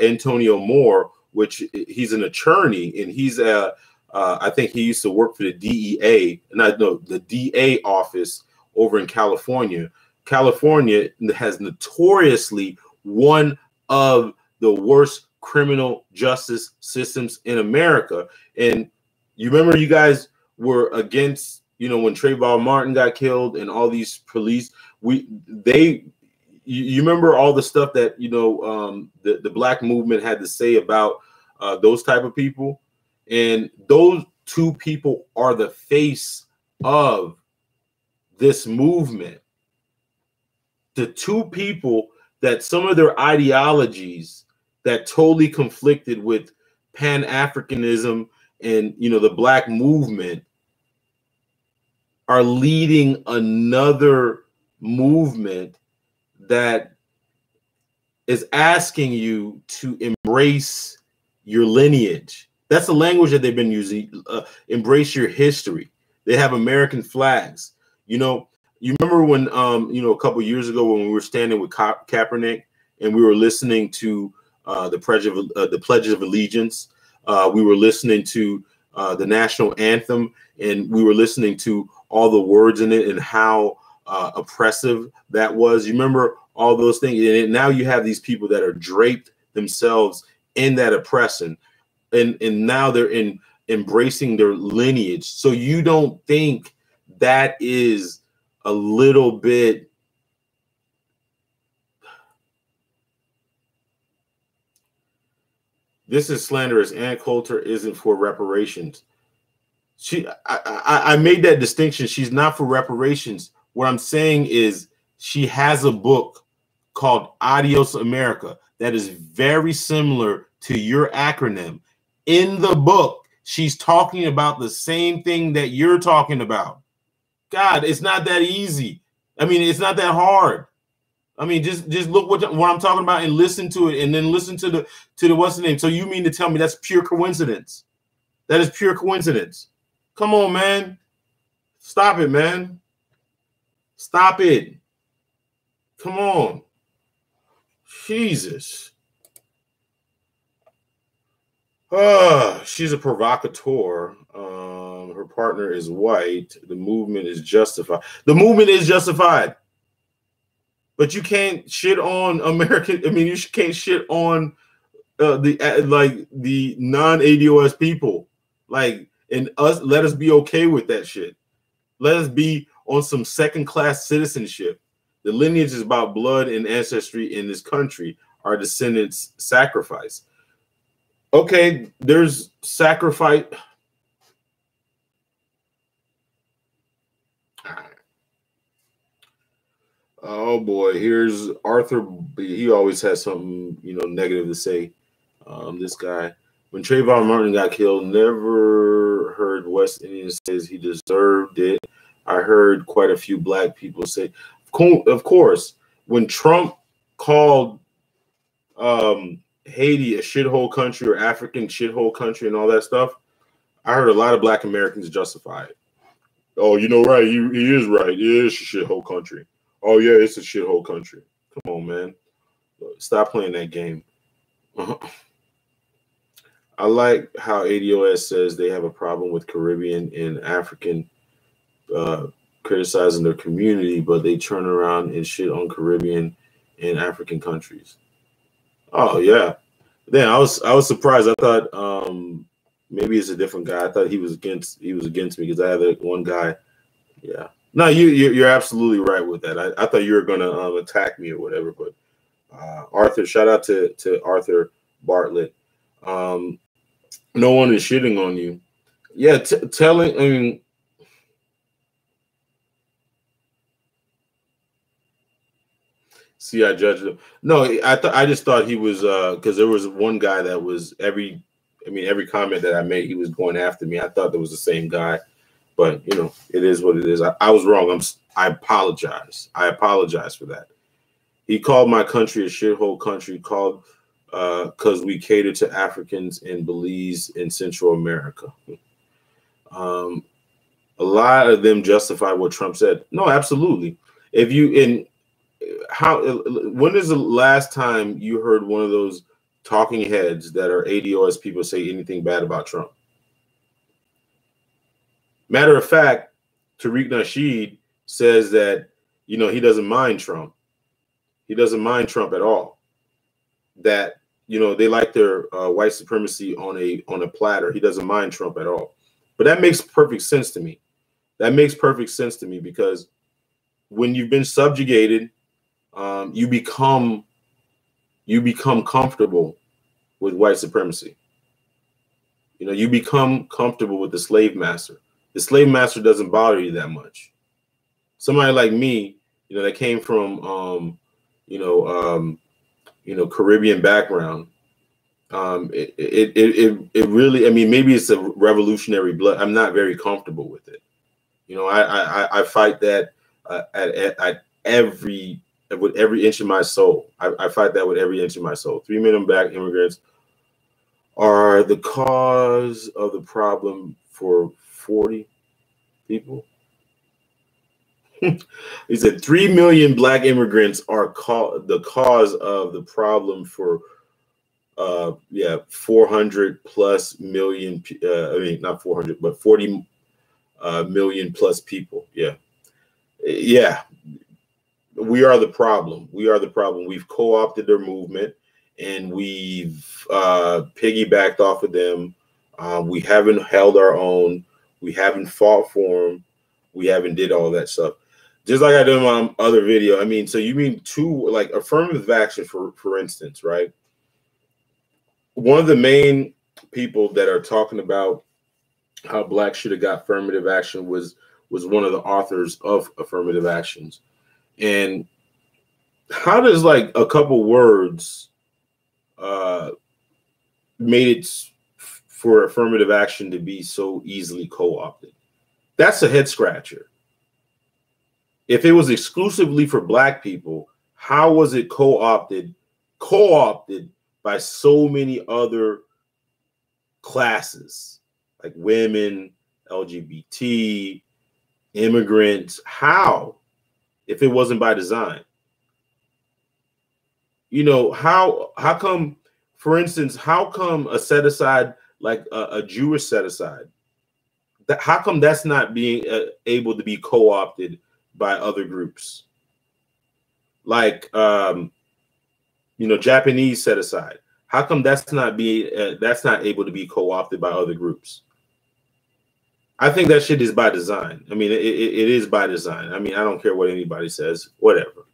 Antonio Moore, which he's an attorney, and he's I think he used to work for the DEA, the DA office over in California. California has notoriously one of the worst criminal justice systems in America. And you remember you guys were against, you know, when Trayvon Martin got killed and all these police, you remember all the stuff that, you know, the black movement had to say about those type of people. And those two people are the face of this movement. The two people that some of their ideologies that totally conflicted with Pan-Africanism and, you know, the black movement are leading another movement that is asking you to embrace your lineage. That's the language that they've been using. Embrace your history. They have American flags. You know, you remember when, you know, a couple years ago when we were standing with Kaepernick and we were listening to the Pledge of Allegiance. We were listening to the national anthem, and we were listening to all the words in it and how oppressive that was. You remember all those things, and now you have these people that are draped themselves in that oppression, and now they're embracing their lineage. So you don't think that is a little bit? This is slanderous. Ann Coulter isn't for reparations. I made that distinction. She's not for reparations. What I'm saying is she has a book called Adios America that is very similar to your acronym. In the book, she's talking about the same thing that you're talking about. God, it's not that easy. I mean, it's not that hard. I mean, just look what I'm talking about and listen to it, and then listen to the what's the name. So you mean to tell me that's pure coincidence? That is pure coincidence. Come on, man. Stop it, man. Stop it. Come on. Jesus. She's a provocateur. Her partner is white. The movement is justified. The movement is justified. But you can't shit on American. I mean, you can't shit on the non-ADOS people. Like, and us, let us be okay with that shit. Let us be on some second-class citizenship. The lineage is about blood and ancestry in this country. Our descendants sacrifice. Okay, there's sacrifice. Oh boy, here's Arthur. He always has something, you know, negative to say. This guy, when Trayvon Martin got killed, never heard West Indian says he deserved it. I heard quite a few black people say, of course, when Trump called Haiti a shithole country or African shithole country and all that stuff, I heard a lot of black Americans justify it. Oh, you know, right? He is right. It is a shithole country. Oh yeah, it's a shithole country. Come on, man. Stop playing that game. I like how ADOS says they have a problem with Caribbean and African criticizing their community, but they turn around and shit on Caribbean and African countries. Oh yeah. Then I was surprised. I thought maybe it's a different guy. I thought he was against me because I had that one guy. Yeah. No, you're absolutely right with that. I thought you were gonna attack me or whatever, but Arthur, shout out to Arthur Bartlett. No one is shitting on you. Yeah, telling. I mean, see, I judged him. No, I just thought he was because there was one guy that was every comment that I made, he was going after me. I thought that was the same guy. But, you know, it is what it is. I was wrong. I apologize. I apologize for that. He called my country a shithole country because we cater to Africans in Belize in Central America. A lot of them justify what Trump said. No, absolutely. When is the last time you heard one of those talking heads that are ADOS people say anything bad about Trump? Matter of fact, Tariq Nasheed says that, you know, he doesn't mind Trump. He doesn't mind Trump at all. That, you know, they like their white supremacy on a platter. He doesn't mind Trump at all. But that makes perfect sense to me. That makes perfect sense to me, because when you've been subjugated, you become comfortable with white supremacy. You know, you become comfortable with the slave master. The slave master doesn't bother you that much. Somebody like me, you know, that came from Caribbean background. It really, I mean, maybe it's a revolutionary blood. I'm not very comfortable with it. You know, I fight that at every with every inch of my soul. I fight that with every inch of my soul. 3 million black immigrants are the cause of the problem for 40 people. He said 3 million black immigrants are the cause of the problem for 400 plus million. I mean, not 400, but 40 million plus people. Yeah. We are the problem. We are the problem. We've co-opted their movement, and we've piggybacked off of them. We haven't held our own. We haven't fought for them. We haven't did all that stuff. Just like I did in my other video. I mean, so you mean like affirmative action, for instance, right? One of the main people that are talking about how blacks should have got affirmative action was one of the authors of affirmative actions. And how does like a couple words made it for affirmative action to be so easily co-opted? That's a head scratcher. If it was exclusively for black people, how was it co-opted by so many other classes, like women, LGBT, immigrants? How, if it wasn't by design? You know, how come, for instance, how come a set aside, like a Jewish set aside, how come that's not being able to be co-opted by other groups? Like, Japanese set aside. How come that's not able to be co-opted by other groups? I think that shit is by design. I mean, it is by design. I mean, I don't care what anybody says, whatever.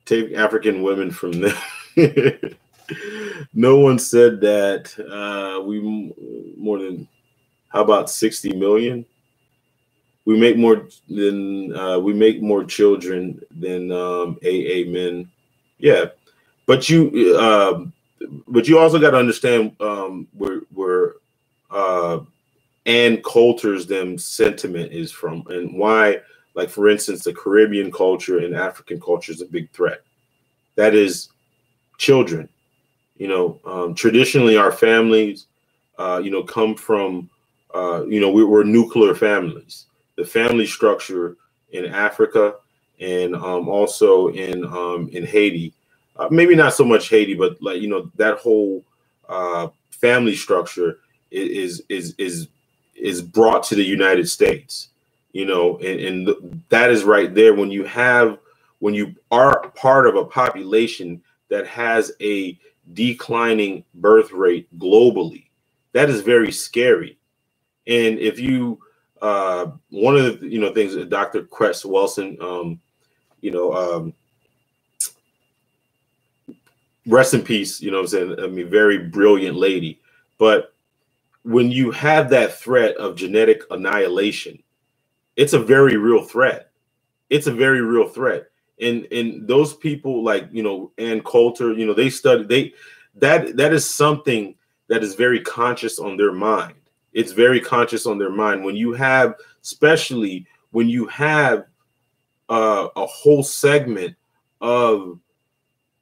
Take African women from them. No one said that. How about 60 million? We make more children than AA men. Yeah, but you also got to understand where Ann Coulter's sentiment is from, and why. Like, for instance, the Caribbean culture and African culture is a big threat. That is children. Traditionally our families, come from, we're nuclear families. The family structure in Africa and also in Haiti, maybe not so much Haiti, but like, that whole family structure is brought to the United States, and that is right there. When you are part of a population that has a declining birth rate globally, that is very scary. And if you one of the things that Dr. Cress Wilson, rest in peace, what I'm saying? I mean, very brilliant lady. But when you have that threat of genetic annihilation, it's a very real threat. It's a very real threat. And those people like, Ann Coulter, they study, that is something that is very conscious on their mind. It's very conscious on their mind. When you have, especially when you have a whole segment of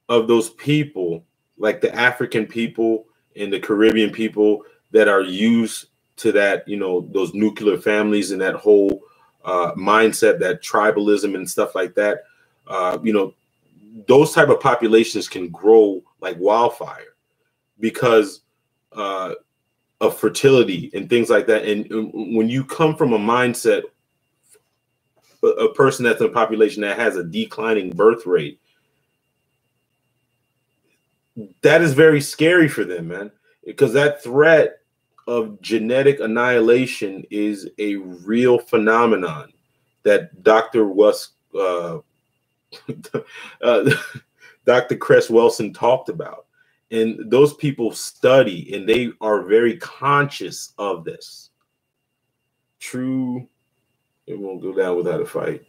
those people, like the African people and the Caribbean people that are used to that, those nuclear families and that whole mindset, that tribalism and stuff like that, those type of populations can grow like wildfire, because of fertility and things like that. And when you come from a mindset, a person that's in a population that has a declining birth rate, that is very scary for them, man, because that threat of genetic annihilation is a real phenomenon that Dr. Dr. Cress Welsing talked about. And those people study and they are very conscious of this. True, it won't go down without a fight.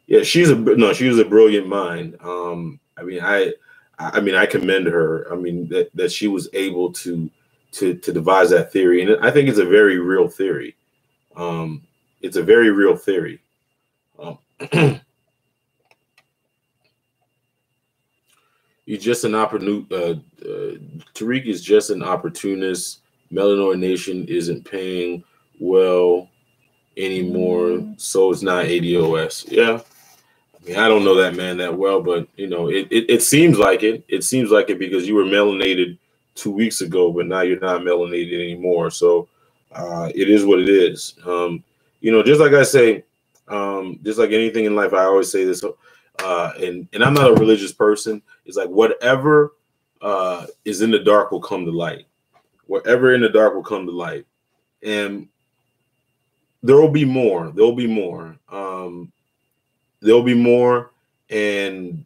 Yeah, she was a brilliant mind. I mean, I commend her. I mean, that she was able to devise that theory, and I think it's a very real theory. It's a very real theory. He's just an opportunist. Tariq is just an opportunist. Melanoid Nation isn't paying well anymore, so it's not ADOS. Yeah. I mean, I don't know that man that well, but you know, it seems like it. It seems like it because you were melanated 2 weeks ago, but now you're not melanated anymore. So it is what it is. You know, just like I say, just like anything in life, I always say this, and I'm not a religious person. It's like whatever is in the dark will come to light. Whatever in the dark will come to light, and there will be more. There will be more. There'll be more, and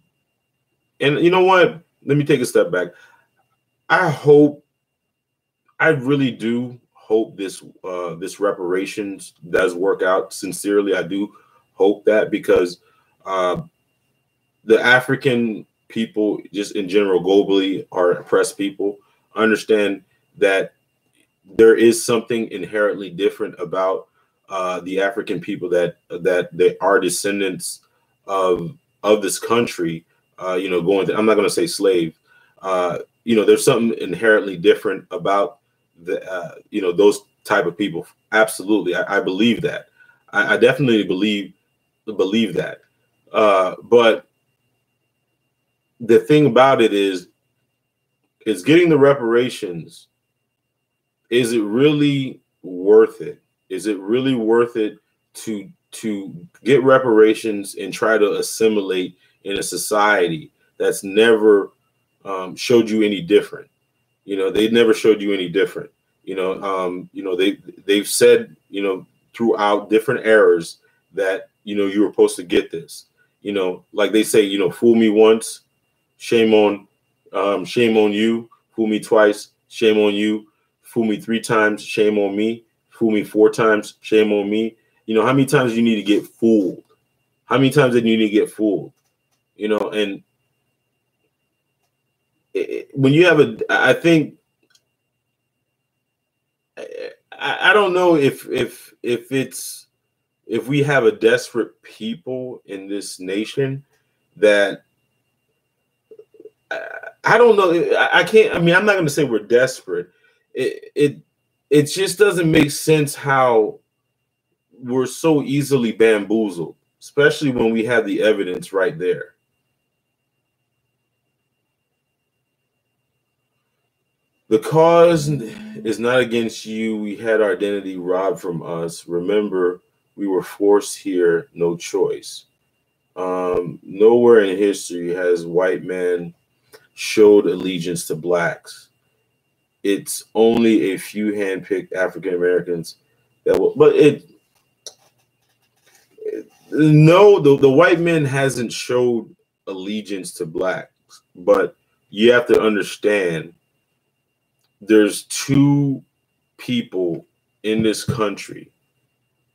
you know what? Let me take a step back. I really do hope this reparations does work out. Sincerely, I do hope that, because the African people, just in general, globally, are oppressed people. I understand that there is something inherently different about the African people that they are descendants of this country, you know, I'm not going to say slave, you know, there's something inherently different about the, you know, those type of people. Absolutely. I believe that. I definitely believe that. But the thing about it is getting the reparations. Is it really worth it? Is it really worth it to get reparations and try to assimilate in a society that's never showed you any different? You know, they never showed you any different. You know, they've said, you know, throughout different eras that, you know, you were supposed to get this. You know, like they say, you know, fool me once, shame on you. Fool me twice, shame on you. Fool me 3 times, shame on me. Fool me 4 times, shame on me. You know, how many times you need to get fooled? How many times did you need to get fooled? You know, and when you have I think, I don't know if we have a desperate people in this nation that I don't know. I can't. I mean, I'm not going to say we're desperate. It just doesn't make sense how we're so easily bamboozled, especially when we have the evidence right there. The cause is not against you. We had our identity robbed from us. Remember, we were forced here, no choice. Nowhere in history has white man showed allegiance to blacks. It's only a few handpicked African Americans that will, but no, the white man hasn't showed allegiance to blacks. But you have to understand, there's 2 people in this country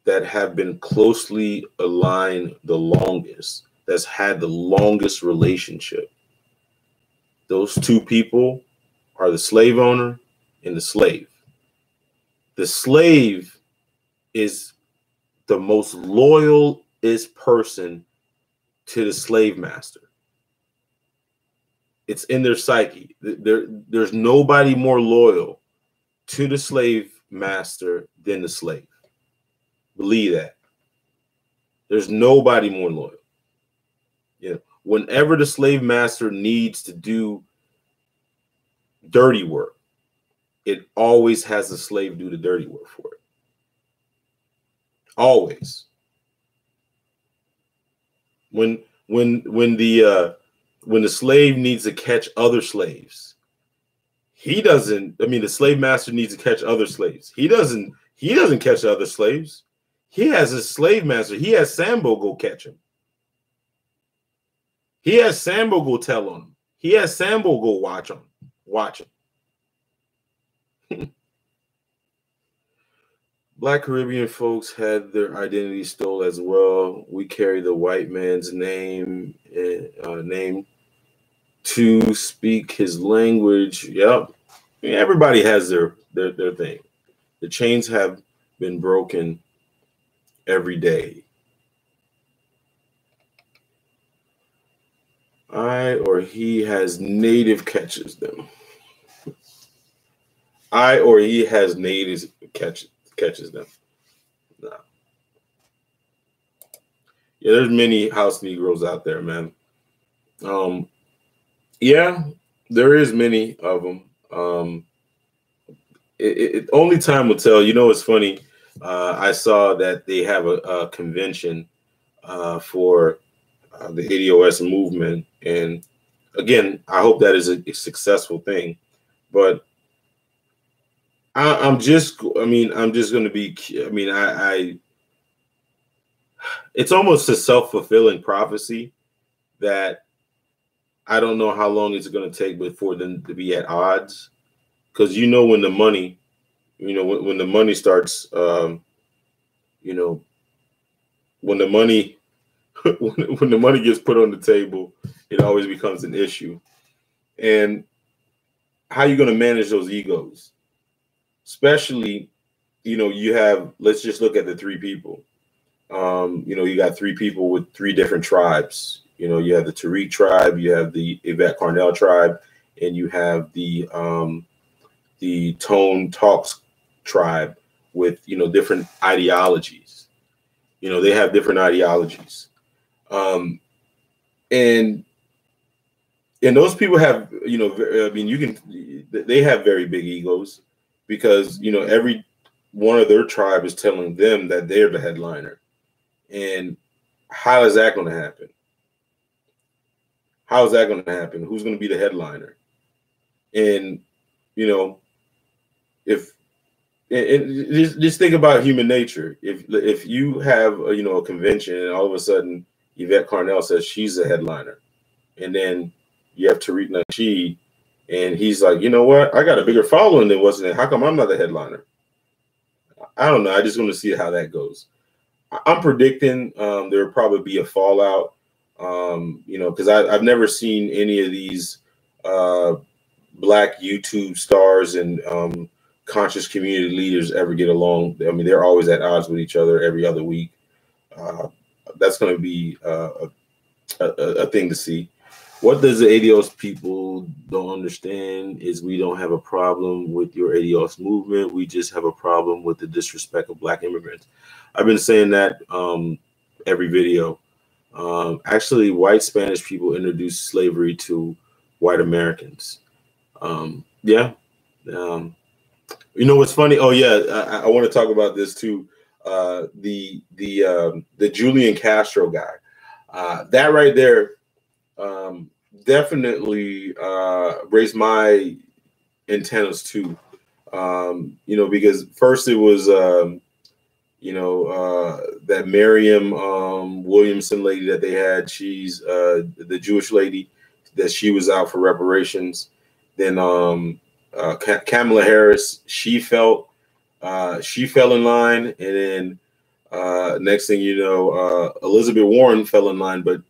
that have been closely aligned the longest, that's had the longest relationship. Those 2 people are the slave owner and the slave. The slave is the most loyalist person to the slave master. It's in their psyche. There's nobody more loyal to the slave master than the slave. Believe that. There's nobody more loyal. You know, whenever the slave master needs to do dirty work, it always has the slave do the dirty work for it. Always. When the slave needs to catch other slaves, he doesn't. I mean, the slave master needs to catch other slaves. He doesn't catch other slaves. He has his slave master. He has Sambo go catch him. He has Sambo go tell on him. He has Sambo go watch him. Black Caribbean folks had their identity stole as well. We carry the white man's name to speak his language. Yep. I mean, everybody has their thing. The chains have been broken every day. I or he has native catches them. I or he has natives catches them. Nah. Yeah, there's many house Negroes out there, man. Yeah, there is many of them. Only time will tell. You know, it's funny. I saw that they have a convention for the ADOS movement, and again, I hope that is a successful thing. But I'm just going to be. I mean, it's almost a self-fulfilling prophecy that I don't know how long it's going to take before them to be at odds, because when the money, when the money starts, when the money when the money gets put on the table, it always becomes an issue. And how are you going to manage those egos? Especially, you have, let's just look at the three people. You got three people with three different tribes. You have the Tariq tribe, you have the Yvette Carnell tribe, and you have the Tone Talks tribe with, different ideologies. They have different ideologies. And those people have, they have very big egos, because, every one of their tribe is telling them that they're the headliner. And how is that going to happen? How is that going to happen? Who's going to be the headliner? And, just think about human nature. If you have a convention and all of a sudden Yvette Carnell says she's the headliner, and then you have Tariq Nasheed, and he's like, you know what? I got a bigger following than wasn't it? How come I'm not the headliner? I don't know. I just want to see how that goes. I'm predicting there will probably be a fallout, because I've never seen any of these Black YouTube stars and conscious community leaders ever get along. I mean, they're always at odds with each other every other week. That's going to be a thing to see. What does the ADOS people don't understand is we don't have a problem with your ADOS movement. We just have a problem with the disrespect of Black immigrants. I've been saying that every video. Actually, white Spanish people introduced slavery to white Americans. Yeah. What's funny? Oh yeah, I want to talk about this too. The Julian Castro guy. That right there definitely raised my antennas too. Because first it was that Miriam Williamson lady that they had. She's the Jewish lady that she was out for reparations. Then Kamala Harris, she fell in line, and then next thing you know, Elizabeth Warren fell in line, but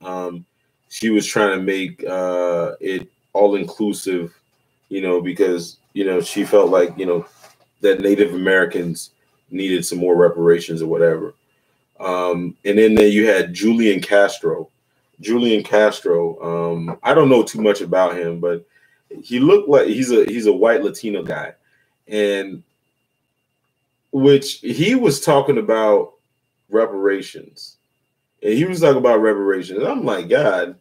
she was trying to make it all inclusive, because she felt like that Native Americans needed some more reparations or whatever. And then you had Julian Castro. Julian Castro, I don't know too much about him, but he looked like he's a white Latino guy, and which he was talking about reparations, and he was talking about reparations. And I'm like, God,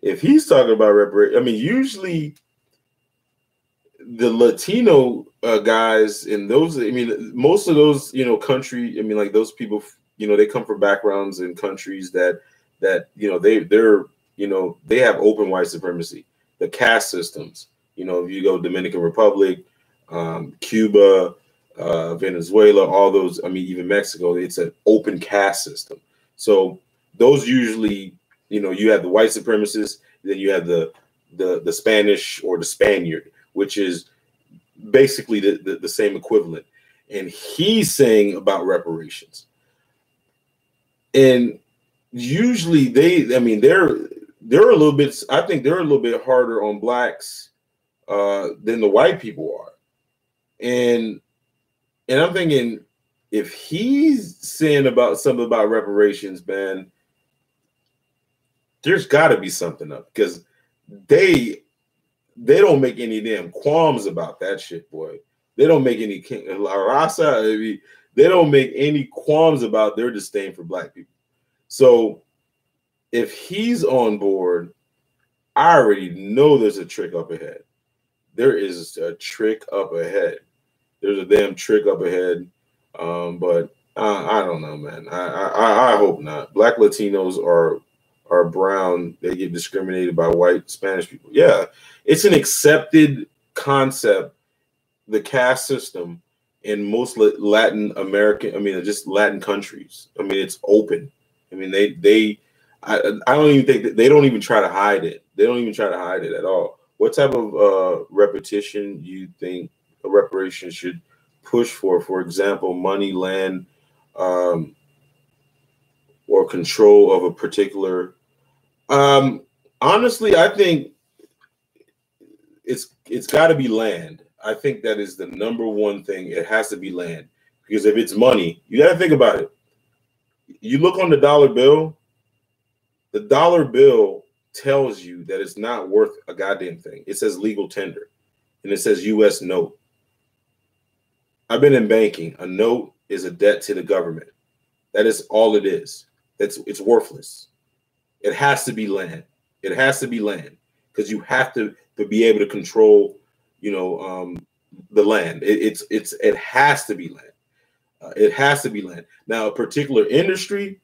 if he's talking about reparations, I mean, usually the Latino guys in those, I mean, most of those, country, I mean, like those people, they come from backgrounds in countries that they're they have open white supremacy, the caste systems. If you go Dominican Republic, Cuba, Venezuela, all those, I mean, even Mexico, it's an open caste system. So those usually, you have the white supremacists, then you have the Spanish or the Spaniard, which is basically the same equivalent. And he's saying about reparations. And usually they're a little bit, I think they're a little bit harder on blacks than the white people are. And I'm thinking, if he's saying about something about reparations, man, there's got to be something up, because they don't make any damn qualms about that shit, boy. They don't make any La Raza. I mean, they don't make any qualms about their disdain for black people. So if he's on board, I already know there's a trick up ahead. There is a trick up ahead. There's a damn trick up ahead. But I don't know, man. I hope not. Black Latinos are brown. They get discriminated by white Spanish people. Yeah, it's an accepted concept, the caste system, in most Latin American, I mean, just Latin countries. I mean, it's open. I mean, I don't even think that they don't even try to hide it. They don't even try to hide it at all. What type of repetition you think a reparation should push for? For example, money, land, or control of a particular. Honestly, I think it's got to be land. I think that is the number one thing. It has to be land, because if it's money, you got to think about it. You look on the dollar bill. The dollar bill tells you that it's not worth a goddamn thing. It says legal tender, and it says U.S. note. I've been in banking. A note is a debt to the government. That is all it is. It's worthless. It has to be land. It has to be land, because you have to be able to control, the land. It has to be land. It has to be land. Now, a particular industry,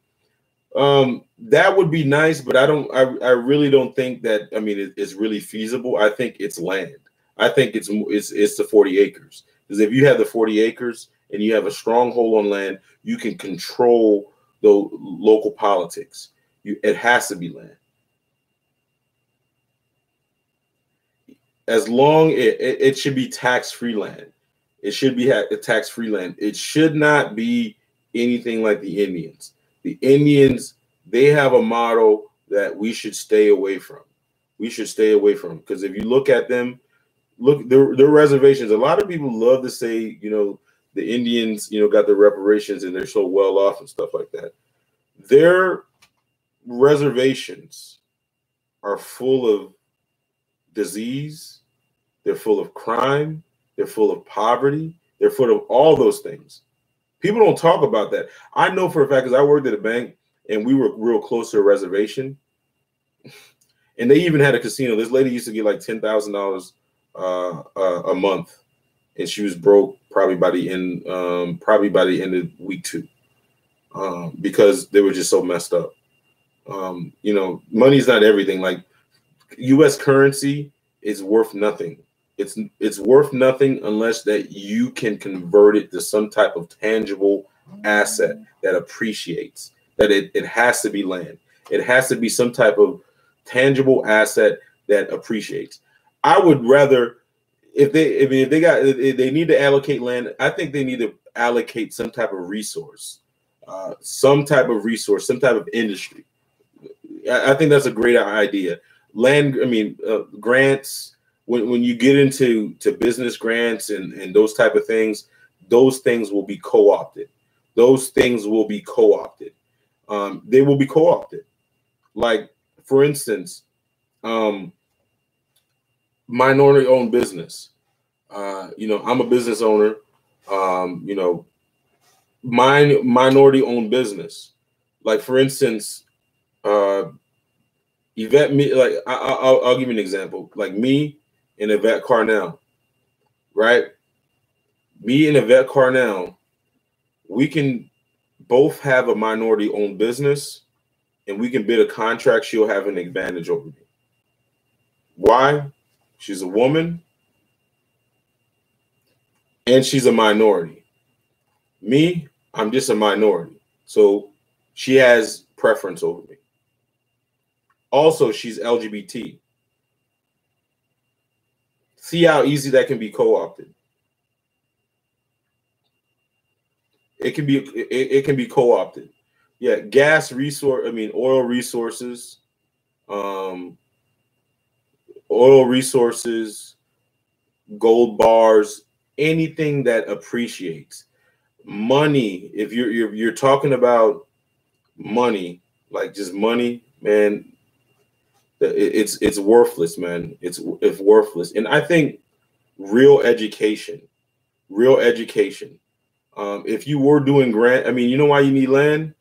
that would be nice, but I really don't think that. I mean, it's really feasible. I think it's land. I think it's the 40 acres. Because if you have the 40 acres and you have a stronghold on land, you can control the local politics. It has to be land. As long it should be tax-free land. It should be tax-free land. It should not be anything like the Indians. The Indians, they have a model that we should stay away from. We should stay away from, because if you look at them, their reservations. A lot of people love to say, the Indians, got their reparations and they're so well off and stuff like that. Their reservations are full of disease. They're full of crime. They're full of poverty. They're full of all those things. People don't talk about that. I know for a fact, because I worked at a bank and we were real close to a reservation, and they even had a casino. This lady used to get like $10,000 a month, and she was broke probably by the end of week 2, because they were just so messed up. Money's not everything. Like, U.S. currency is worth nothing. It's worth nothing unless that you can convert it to some type of tangible asset that appreciates. That it has to be land. It has to be some type of tangible asset that appreciates. I would rather, if they need to allocate land, I think they need to allocate some type of resource, some type of industry. I think that's a great idea. Land, grants. When you get into business grants and those type of things, those things will be co-opted. Those things will be co-opted. They will be co-opted. Like, for instance, minority-owned business. I'm a business owner. Minority-owned business. Like, for instance, Yvette. I'll give you an example. Like me and Yvette Carnell. right? Me and Yvette Carnell, we can both have a minority-owned business, and we can bid a contract. She'll have an advantage over me. Why? She's a woman, and she's a minority. Me, I'm just a minority. So she has preference over me. Also, she's LGBT. See how easy that can be co-opted. It can be co-opted. Yeah, oil resources, gold bars, anything that appreciates. Money, if you're talking about money, like just money, man, it's worthless, man. It's worthless. And I think real education. If you were doing grant, I mean, you know why you need land?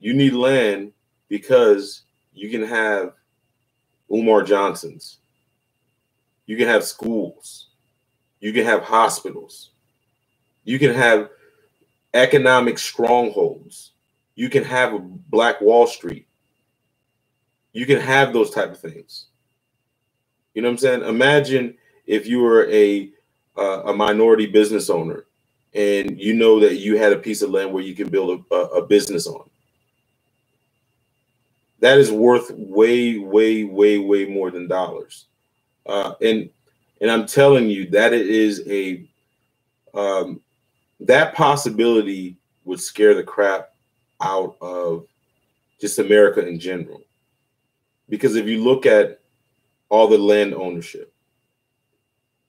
You need land because you can have Umar Johnsons. You can have schools. You can have hospitals. You can have economic strongholds. You can have a Black Wall Street. You can have those type of things. You know what I'm saying? Imagine if you were a minority business owner and you know that you had a piece of land where you can build a business on. That is worth way, way, way, way more than dollars. And I'm telling you that it is that possibility would scare the crap out of just America in general. Because if you look at all the land ownership,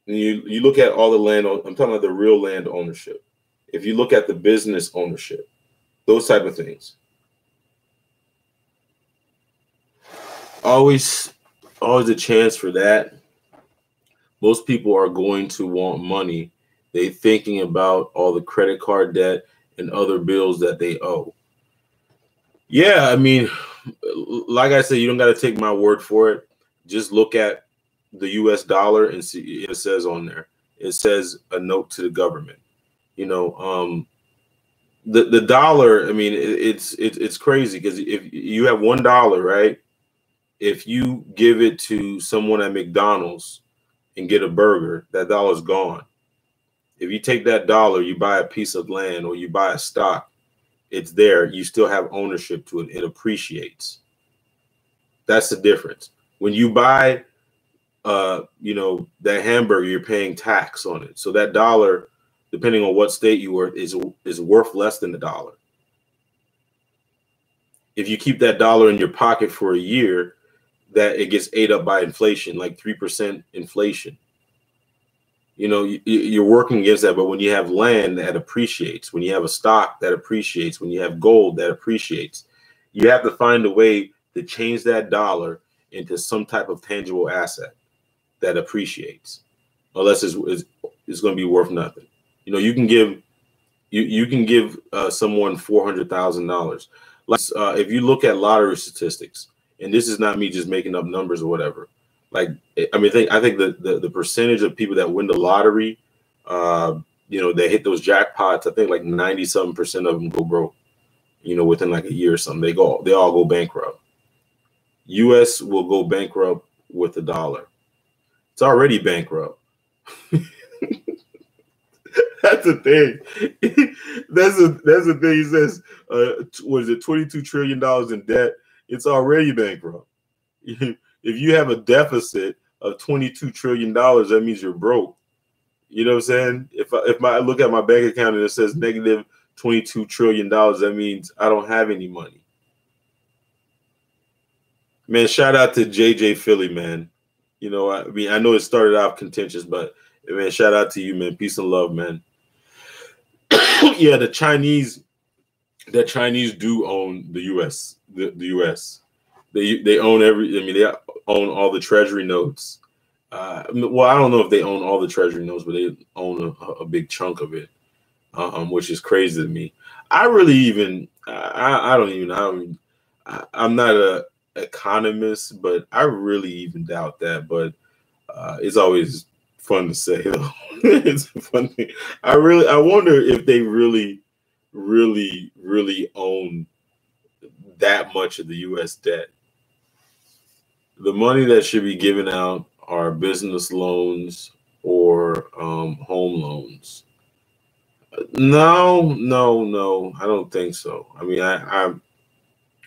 and you look at all the land, I'm talking about the real land ownership. If you look at the business ownership, those type of things. Always a chance for that. Most people are going to want money. They're thinking about all the credit card debt and other bills that they owe. Yeah, I mean, like I said, you don't got to take my word for it. Just look at the US dollar and see it says on there. It says a note to the government. You know, the dollar, I mean, it's crazy because if you have $1, right? If you give it to someone at McDonald's and get a burger, that dollar's gone. If you take that dollar, you buy a piece of land or you buy a stock, it's there. You still have ownership to it. It appreciates. That's the difference. When you buy, you know, that hamburger, you're paying tax on it. So that dollar, depending on what state you were, is worth less than the dollar. If you keep that dollar in your pocket for a year, that it gets ate up by inflation, like 3% inflation. You know, you're working against that. But when you have land that appreciates, when you have a stock that appreciates, when you have gold that appreciates, you have to find a way to change that dollar into some type of tangible asset that appreciates, unless it's going to be worth nothing. You know, you can give someone $400,000. Like if you look at lottery statistics, and this is not me just making up numbers or whatever. Like, I mean, I think the percentage of people that win the lottery, you know, they hit those jackpots. I think like 90-something% of them go broke. You know, within like a year or something, they all go bankrupt. U.S. will go bankrupt with the dollar. It's already bankrupt. That's the thing. That's the thing. He says, was it $22 trillion in debt? It's already bankrupt. If you have a deficit of $22 trillion, that means you're broke. You know what I'm saying? If I look at my bank account and it says negative $22 trillion, that means I don't have any money. Man, shout out to JJ Philly, man. You know, I mean, I know it started off contentious, but man, shout out to you, man. Peace and love, man. Yeah, the Chinese do own the U.S. The U.S. They own they own all the treasury notes. Well, I don't know if they own all the treasury notes, but they own a big chunk of it, which is crazy to me. I'm not a economist, but I really even doubt that. But it's always fun to say though. It's funny. I wonder if they really own that much of the U.S. debt. The money that should be given out are business loans or home loans. No, I don't think so. I mean, I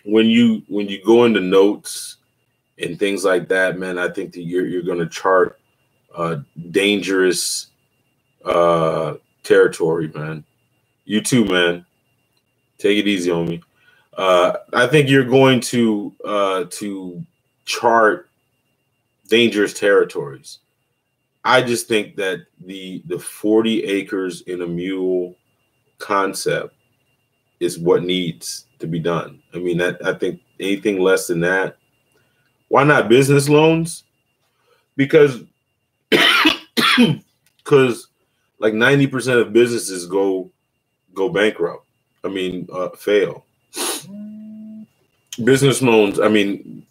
when you go into notes and things like that, man, I think that you're going to chart dangerous territory, man. You too, man. Take it easy on me. I think you're going to chart dangerous territories. I just think that the 40 acres in a mule concept is what needs to be done. I mean, I think anything less than that, why not business loans? Because like 90% of businesses go bankrupt. I mean, fail. Business loans, I mean,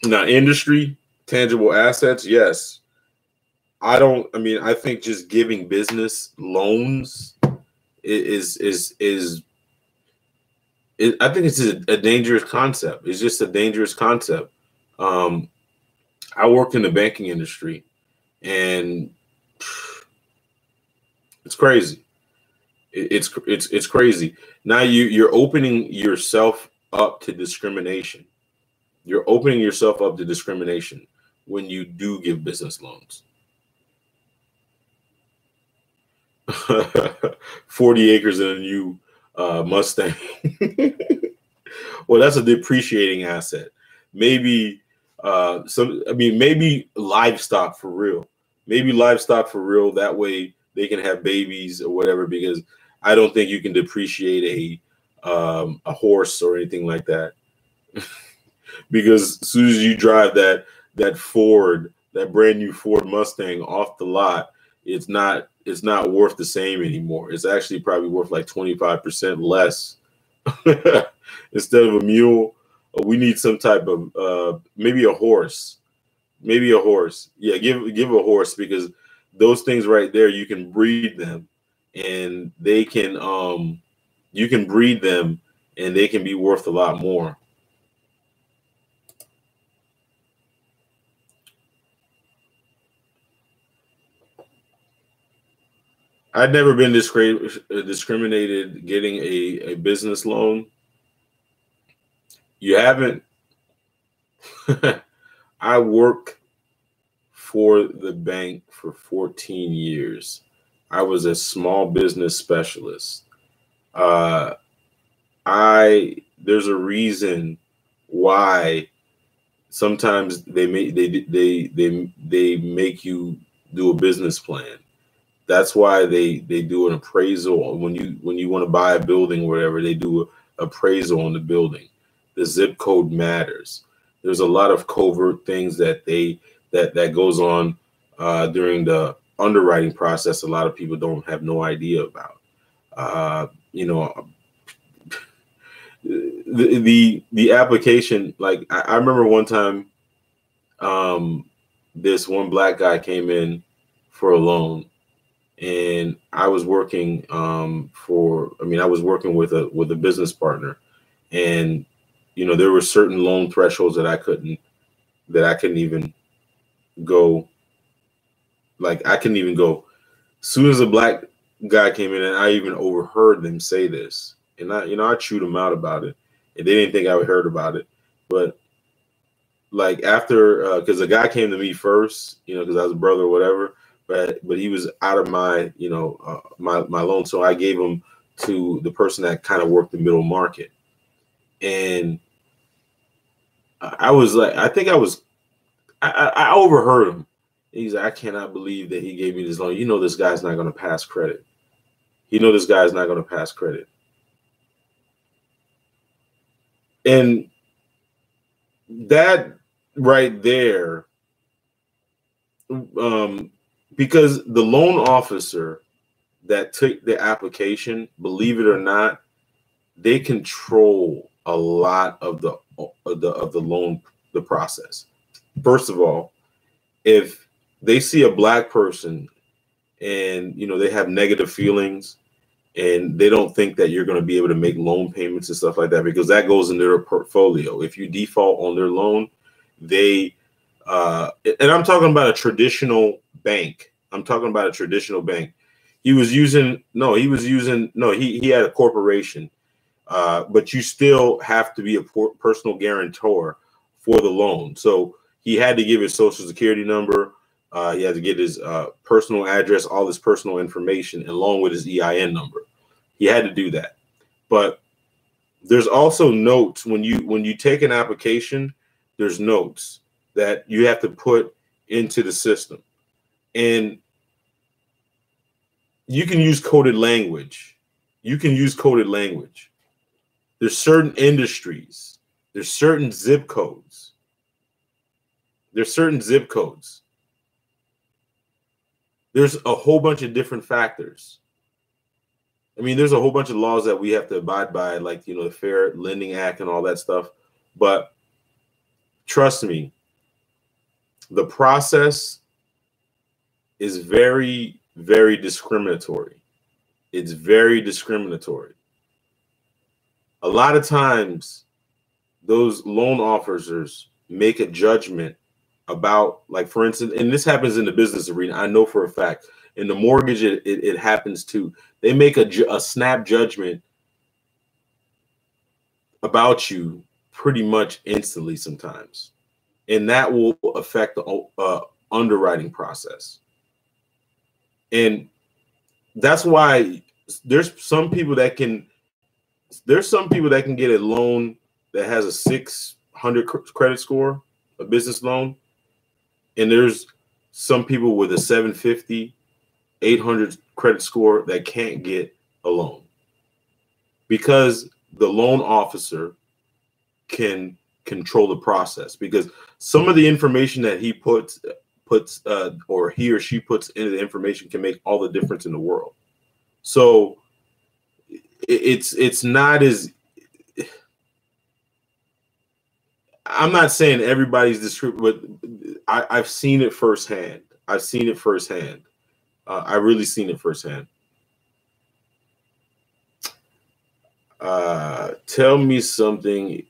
now industry, tangible assets, yes. I think just giving business loans is I think it's a dangerous concept. It's just a dangerous concept. I worked in the banking industry, and it's crazy. It's crazy. Now you're opening yourself up to discrimination. You're opening yourself up to discrimination when you do give business loans. 40 acres in a new Mustang. Well, that's a depreciating asset. Maybe maybe livestock for real. Maybe livestock for real. That way they can have babies or whatever. Because I don't think you can depreciate a horse or anything like that. Because as soon as you drive that brand new Ford Mustang off the lot, it's not worth the same anymore. It's actually probably worth like 25% less. Instead of a mule, we need some type of maybe a horse. Maybe a horse. Yeah, give a horse, because those things right there, you can breed them, and they can you can breed them, and they can be worth a lot more. I'd never been discriminated getting a business loan. You haven't? I worked for the bank for 14 years. I was a small business specialist. There's a reason why sometimes they make you do a business plan. That's why they do an appraisal when you want to buy a building or whatever. They do an appraisal on the building. The zip code matters. There's a lot of covert things that goes on during the underwriting process. A lot of people don't have no idea about. The application. Like I remember one time, this one black guy came in for a loan. And I was working I was working with a business partner, and there were certain loan thresholds that I couldn't even go. Like I couldn't even go. As soon as a black guy came in, and I even overheard them say this, and I chewed them out about it, and they didn't think I heard about it, but like after because the guy came to me first, because I was a brother or whatever. But he was out of my my loan, so I gave him to the person that kind of worked the middle market, and I was like, I overheard him. He's like, I cannot believe that he gave me this loan. This guy's not going to pass credit. This guy's not going to pass credit, and that right there, because the loan officer that took the application, believe it or not, they control a lot of the loan, the process. First of all, if they see a black person and, you know, they have negative feelings and they don't think that you're going to be able to make loan payments and stuff like that, because that goes into their portfolio. If you default on their loan, they, and I'm talking about a traditional bank. I'm talking about a traditional bank. He had a corporation, but you still have to be a personal guarantor for the loan. So he had to give his social security number. He had to get his personal address, all his personal information, along with his EIN number. He had to do that. But there's also notes when you take an application. There's notes that you have to put into the system, and you can use coded language. There's certain industries. There's certain zip codes. There's a whole bunch of different factors. I mean, there's a whole bunch of laws that we have to abide by, like, you know, the Fair Lending Act and all that stuff. But trust me, the process is very, very discriminatory. It's very discriminatory. A lot of times, those loan officers make a judgment about, like, for instance, and this happens in the business arena. I know for a fact. In the mortgage, it happens too. They make a snap judgment about you pretty much instantly sometimes. And that will affect the underwriting process. And that's why there's some people that can get a loan that has a 600 credit score, a business loan. And there's some people with a 750, 800 credit score that can't get a loan because the loan officer can control the process, because some of the information that he puts or he or she puts into the information can make all the difference in the world. So it's not as, I'm not saying everybody's descriptive, but I've seen it firsthand. I really seen it firsthand. Tell me something.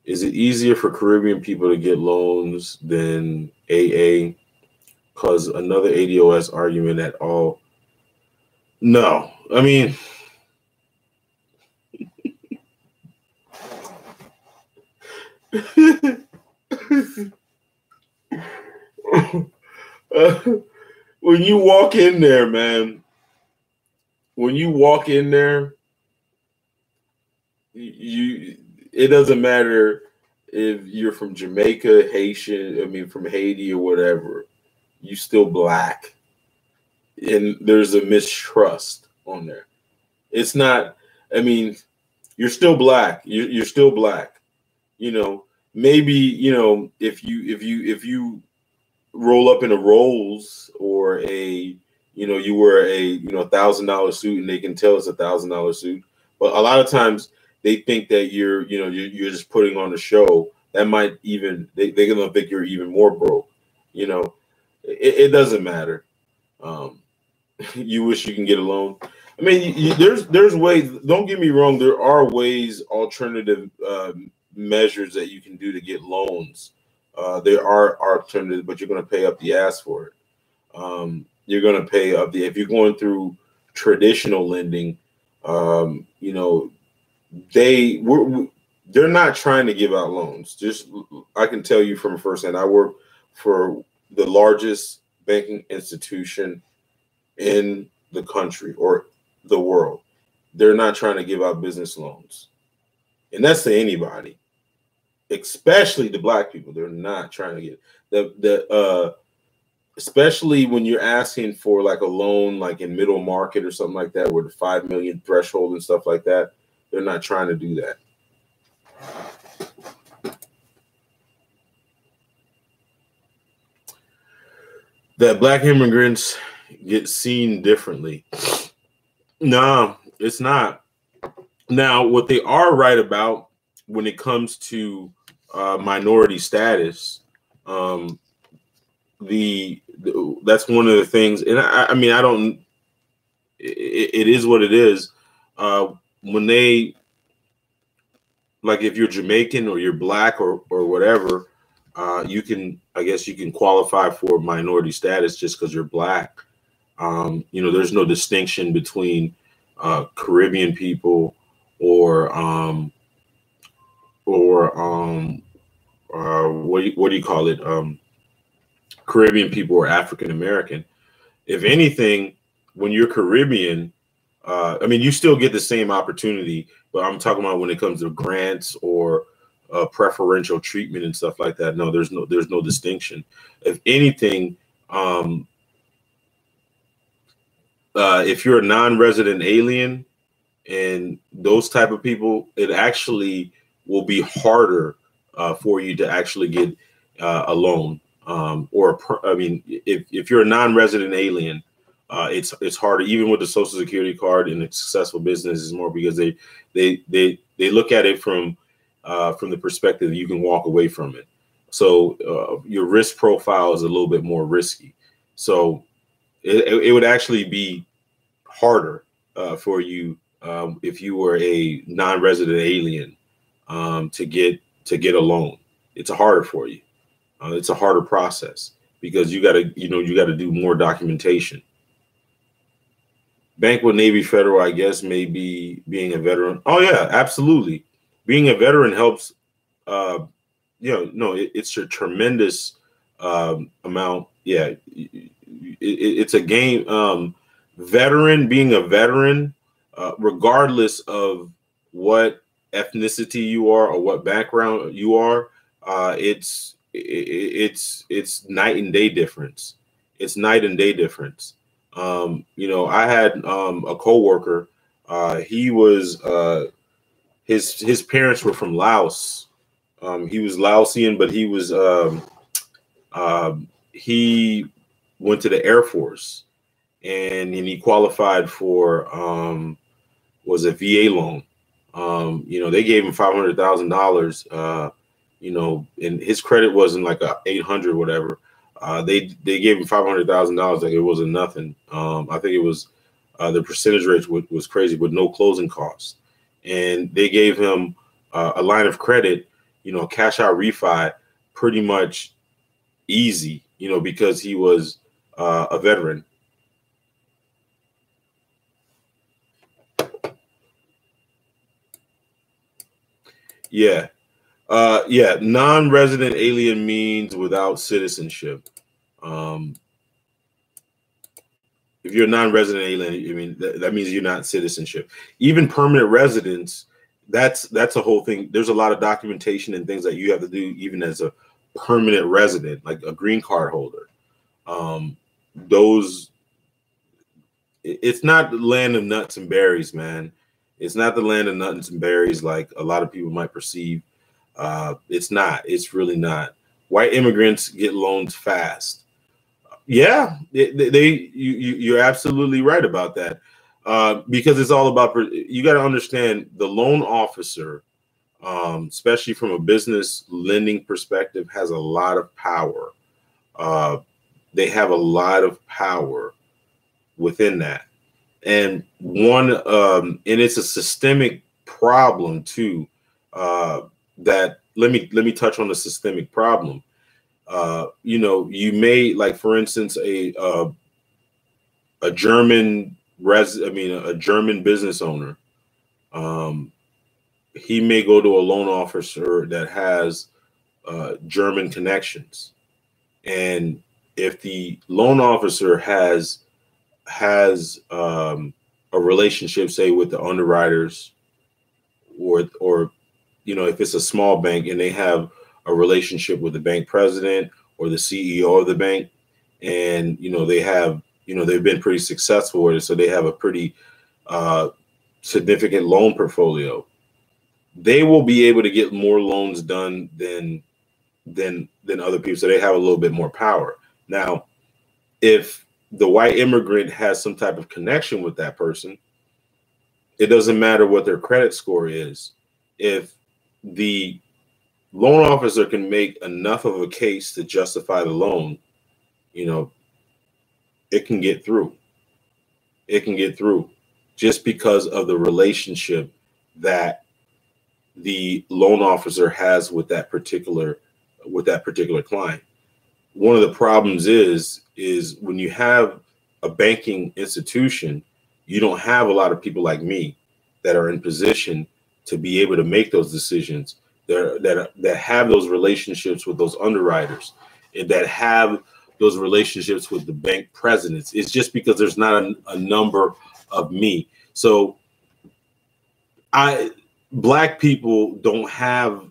Is it easier for Caribbean people to get loans than AA? Because another ADOS argument at all. No, I mean, when you walk in there, man, it doesn't matter if you're from Jamaica, Haitian, from Haiti or whatever, you still black. And there's a mistrust on there. It's not, you're still black. You're still black. You know, maybe, you know, if you roll up in a Rolls or you wear a $1,000 suit and they can tell it's $1,000 suit. But a lot of times they think that you're just putting on a show. That might even, they're gonna think you're even more broke. You know, it doesn't matter. You wish you can get a loan. I mean, there's ways. Don't get me wrong. There are ways, alternative measures that you can do to get loans. There are alternatives, but you're going to pay up the ass for it. You're going to pay up if you're going through traditional lending. They're not trying to give out loans. Just, I can tell you from firsthand. I work for the largest banking institution in the country or the world. They're not trying to give out business loans, and that's to anybody, especially the black people. They're not trying to get especially when you're asking for like a loan, like in middle market or something like that, where the 5 million threshold and stuff like that. They're not trying to do that. That black immigrants get seen differently. No, it's not. Now, what they are right about when it comes to minority status, that's one of the things, and I mean, I don't. It is what it is. When they, like, if you're Jamaican or you're black or whatever, you can, I guess, you can qualify for minority status just because you're black. You know, there's no distinction between Caribbean people or what do you call it? Caribbean people or African American. If anything, when you're Caribbean, I mean, you still get the same opportunity, but I'm talking about when it comes to grants or preferential treatment and stuff like that. No, there's no distinction. If anything, if you're a non-resident alien and those type of people, it actually will be harder for you to actually get a loan. I mean, if you're a non-resident alien, it's harder, even with the Social Security card and a successful business is more because they look at it from the perspective you can walk away from it. So your risk profile is a little bit more risky. So it would actually be harder for you if you were a non-resident alien to get a loan. It's harder for you. It's a harder process because you got to do more documentation. Bank with Navy Federal, I guess, maybe being a veteran. Oh yeah, absolutely. Being a veteran helps. It's a tremendous amount. Yeah, it's a game. Being a veteran, regardless of what ethnicity you are or what background you are, it's night and day difference. It's night and day difference. I had a coworker. He was his parents were from Laos. He was Laotian, but he went to the Air Force, and he qualified for was a VA loan. They gave him $500,000. And his credit wasn't like a 800 whatever. They gave him $500,000 like it wasn't nothing. I think it was the percentage rate was crazy with no closing costs, and they gave him a line of credit, cash out refi, pretty much easy, because he was a veteran. Yeah. Non-resident alien means without citizenship. If you're a non-resident alien, I mean that means you're not citizenship. Even permanent residence, that's a whole thing. There's a lot of documentation and things that you have to do even as a permanent resident, like a green card holder. It's not the land of nuts and berries, man. It's not the land of nuts and berries like a lot of people might perceive. It's not. It's really not. White immigrants get loans fast. Yeah, you're absolutely right about that. Because it's all about, you got to understand the loan officer, especially from a business lending perspective, has a lot of power. They have a lot of power within that. And and it's a systemic problem too. That let me touch on the systemic problem. You may, like, for instance, a German a German business owner. He may go to a loan officer that has German connections, and if the loan officer has a relationship, say, with the underwriters, or if it's a small bank and they have a relationship with the bank president or the CEO of the bank, and they've been pretty successful with it, so they have a pretty significant loan portfolio, they will be able to get more loans done than other people, so they have a little bit more power. Now, if the white immigrant has some type of connection with that person, it doesn't matter what their credit score is. If the loan officer can make enough of a case to justify the loan, you know, it can get through. It can get through just because of the relationship that the loan officer has with that particular client. One of the problems is when you have a banking institution, you don't have a lot of people like me that are in position to be able to make those decisions, that have those relationships with those underwriters, and that have those relationships with the bank presidents. It's just because there's not a number of me. So Black people don't have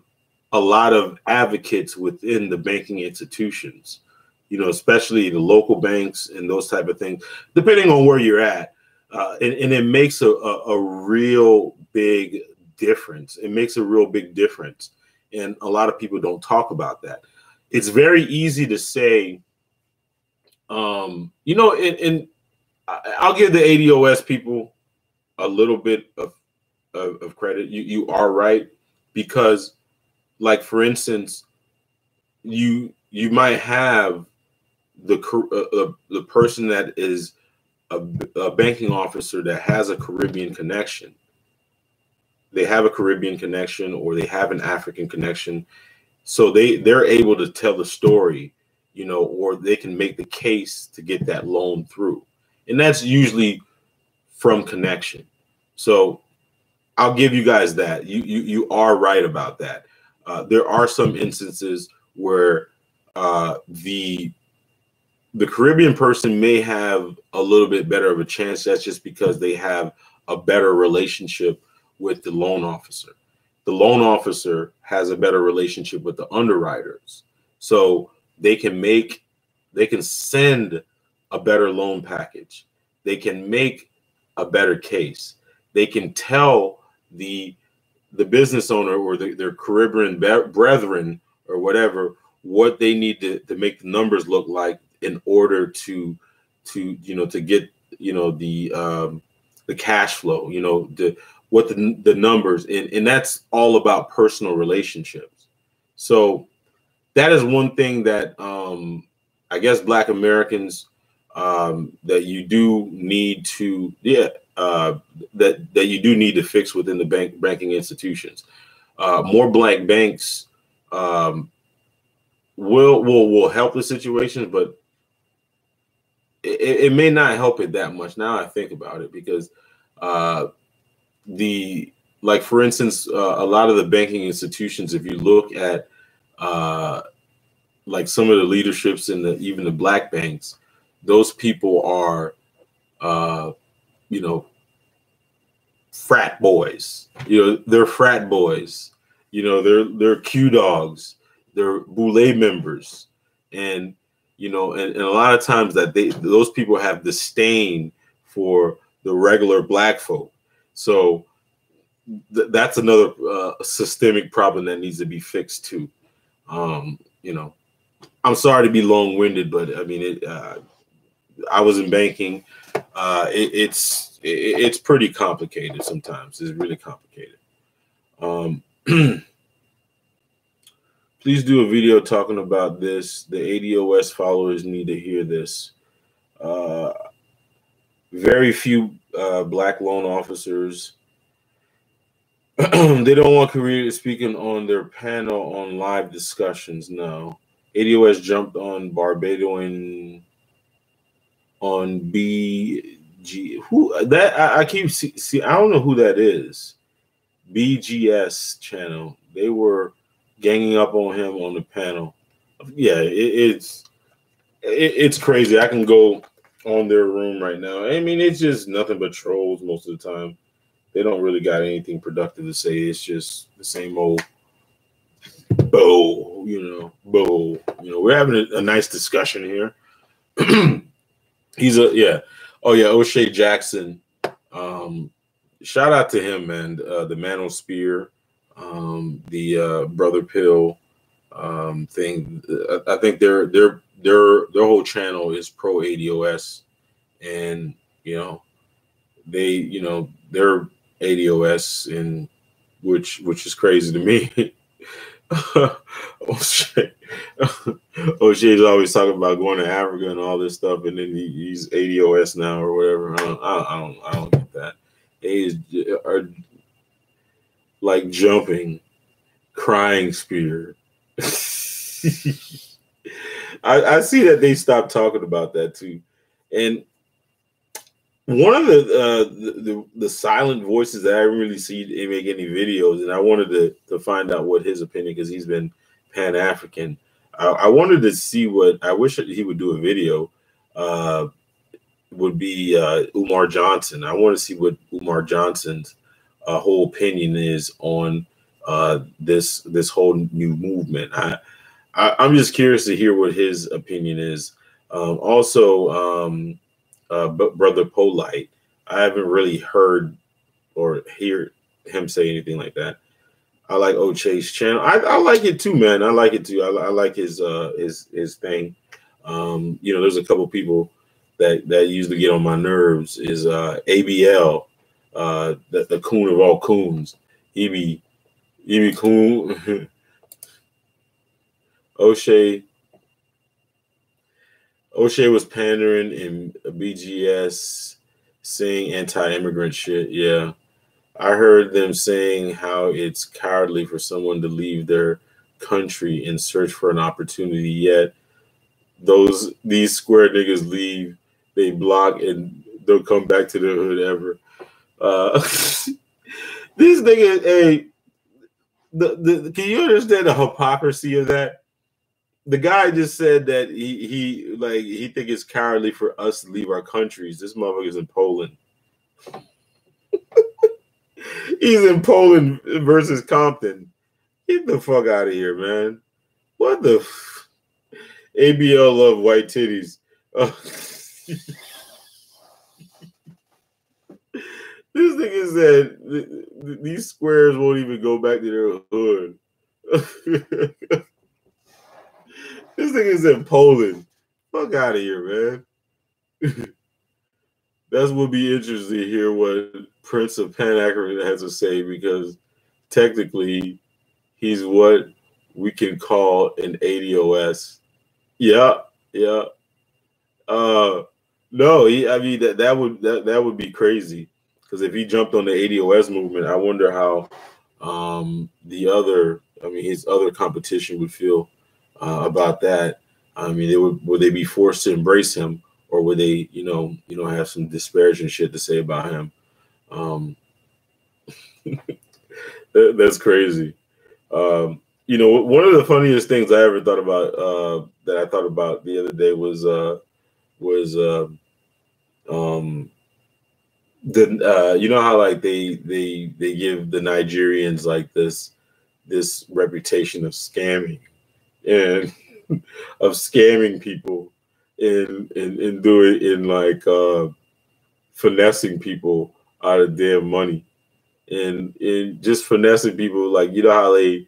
a lot of advocates within the banking institutions, you know, especially the local banks and those type of things, depending on where you're at. And it makes a real big difference. It makes a real big difference. And a lot of people don't talk about that. It's very easy to say, you know, and I'll give the ADOS people a little bit of credit. You are right, because, like, for instance, you might have the person that is a banking officer that has a Caribbean connection. They have a Caribbean connection, or they have an African connection, so they're able to tell the story, you know, or they can make the case to get that loan through, and that's usually from connection. So I'll give you guys that. You are right about that. There are some instances where the Caribbean person may have a little bit better of a chance. That's just because they have a better relationship with the loan officer. The loan officer has a better relationship with the underwriters, so they can send a better loan package. They can make a better case. They can tell the business owner or their Caribbean brethren or whatever what they need to make the numbers look like in order to get, you know, the cash flow, you know, the numbers, and that's all about personal relationships. So that is one thing that I guess Black Americans that you do need to that you do need to fix within the banking institutions. More Black banks will help the situation, but it may not help it that much. Now I think about it, because like, for instance, a lot of the banking institutions, if you look at like some of the leaderships in even the Black banks, those people are you know, frat boys. You know, they're frat boys. You know, they're Q dogs. They're Boule members, and you know, and a lot of times that those people have disdain for the regular Black folk. So that's another systemic problem that needs to be fixed too. You know, I'm sorry to be long-winded, but I mean, I was in banking. It's pretty complicated sometimes. It's really complicated. Please do a video talking about this. The ADOS followers need to hear this. Very few Black loan officers. They don't want career speaking on their panel on live discussions. No. ADOS jumped on Barbadian on BG. Who that? I keep see. I don't know who that is. BGS channel. They were ganging up on him on the panel. Yeah, it's crazy. I can go on their room right now. I mean, it's just nothing but trolls most of the time. They don't really got anything productive to say. It's just the same old Bo, you know, we're having a nice discussion here. He's O'Shea Jackson. Shout out to him, man. The Mano Spear, the Brother Pill thing. I think their whole channel is pro ADOS, and you know, they're ADOS, and which is crazy to me. O'Shea, O'Shea's always talking about going to Africa and all this stuff, and then he's ADOS now or whatever. I don't get that. They are like jumping, crying spear. I see that they stopped talking about that too, and one of the silent voices that I didn't really see make any videos, and I wanted to find out what his opinion, because he's been Pan-African. I wanted to see what, I wish he would do a video, would be Umar Johnson. I want to see what Umar Johnson's whole opinion is on this whole new movement. I'm just curious to hear what his opinion is. But Brother Polite, I haven't really heard or hear him say anything like that. I like O'Chea's channel. I like it too, man. I like it too. I like his thing. There's a couple people that usually get on my nerves. Is ABL, the coon of all coons. He be coon. O'Shea was pandering in BGS, saying anti-immigrant shit. Yeah. I heard them saying how it's cowardly for someone to leave their country and search for an opportunity, yet these square niggas leave, they block, and they'll come back to their hood ever. These niggas, hey, can you understand the hypocrisy of that? The guy just said that he think it's cowardly for us to leave our countries. This motherfucker's in Poland. He's in Poland versus Compton. Get the fuck out of here, man. What the ABL love white titties. This nigga said these squares won't even go back to their hood. This nigga's in Poland. Fuck out of here, man. That would be interesting to hear what Prince of Pan-African has to say, because technically he's what we can call an ADOS. Yeah. No, that would be crazy, because if he jumped on the ADOS movement, I wonder how his other competition would feel about that. I mean, would they be forced to embrace him, or would they, have some disparaging shit to say about him? That's crazy. One of the funniest things I ever thought about, that I thought about the other day was how like they give the Nigerians like this reputation of scamming and of scamming people and doing in like finessing people out of damn money and just finessing people, like how they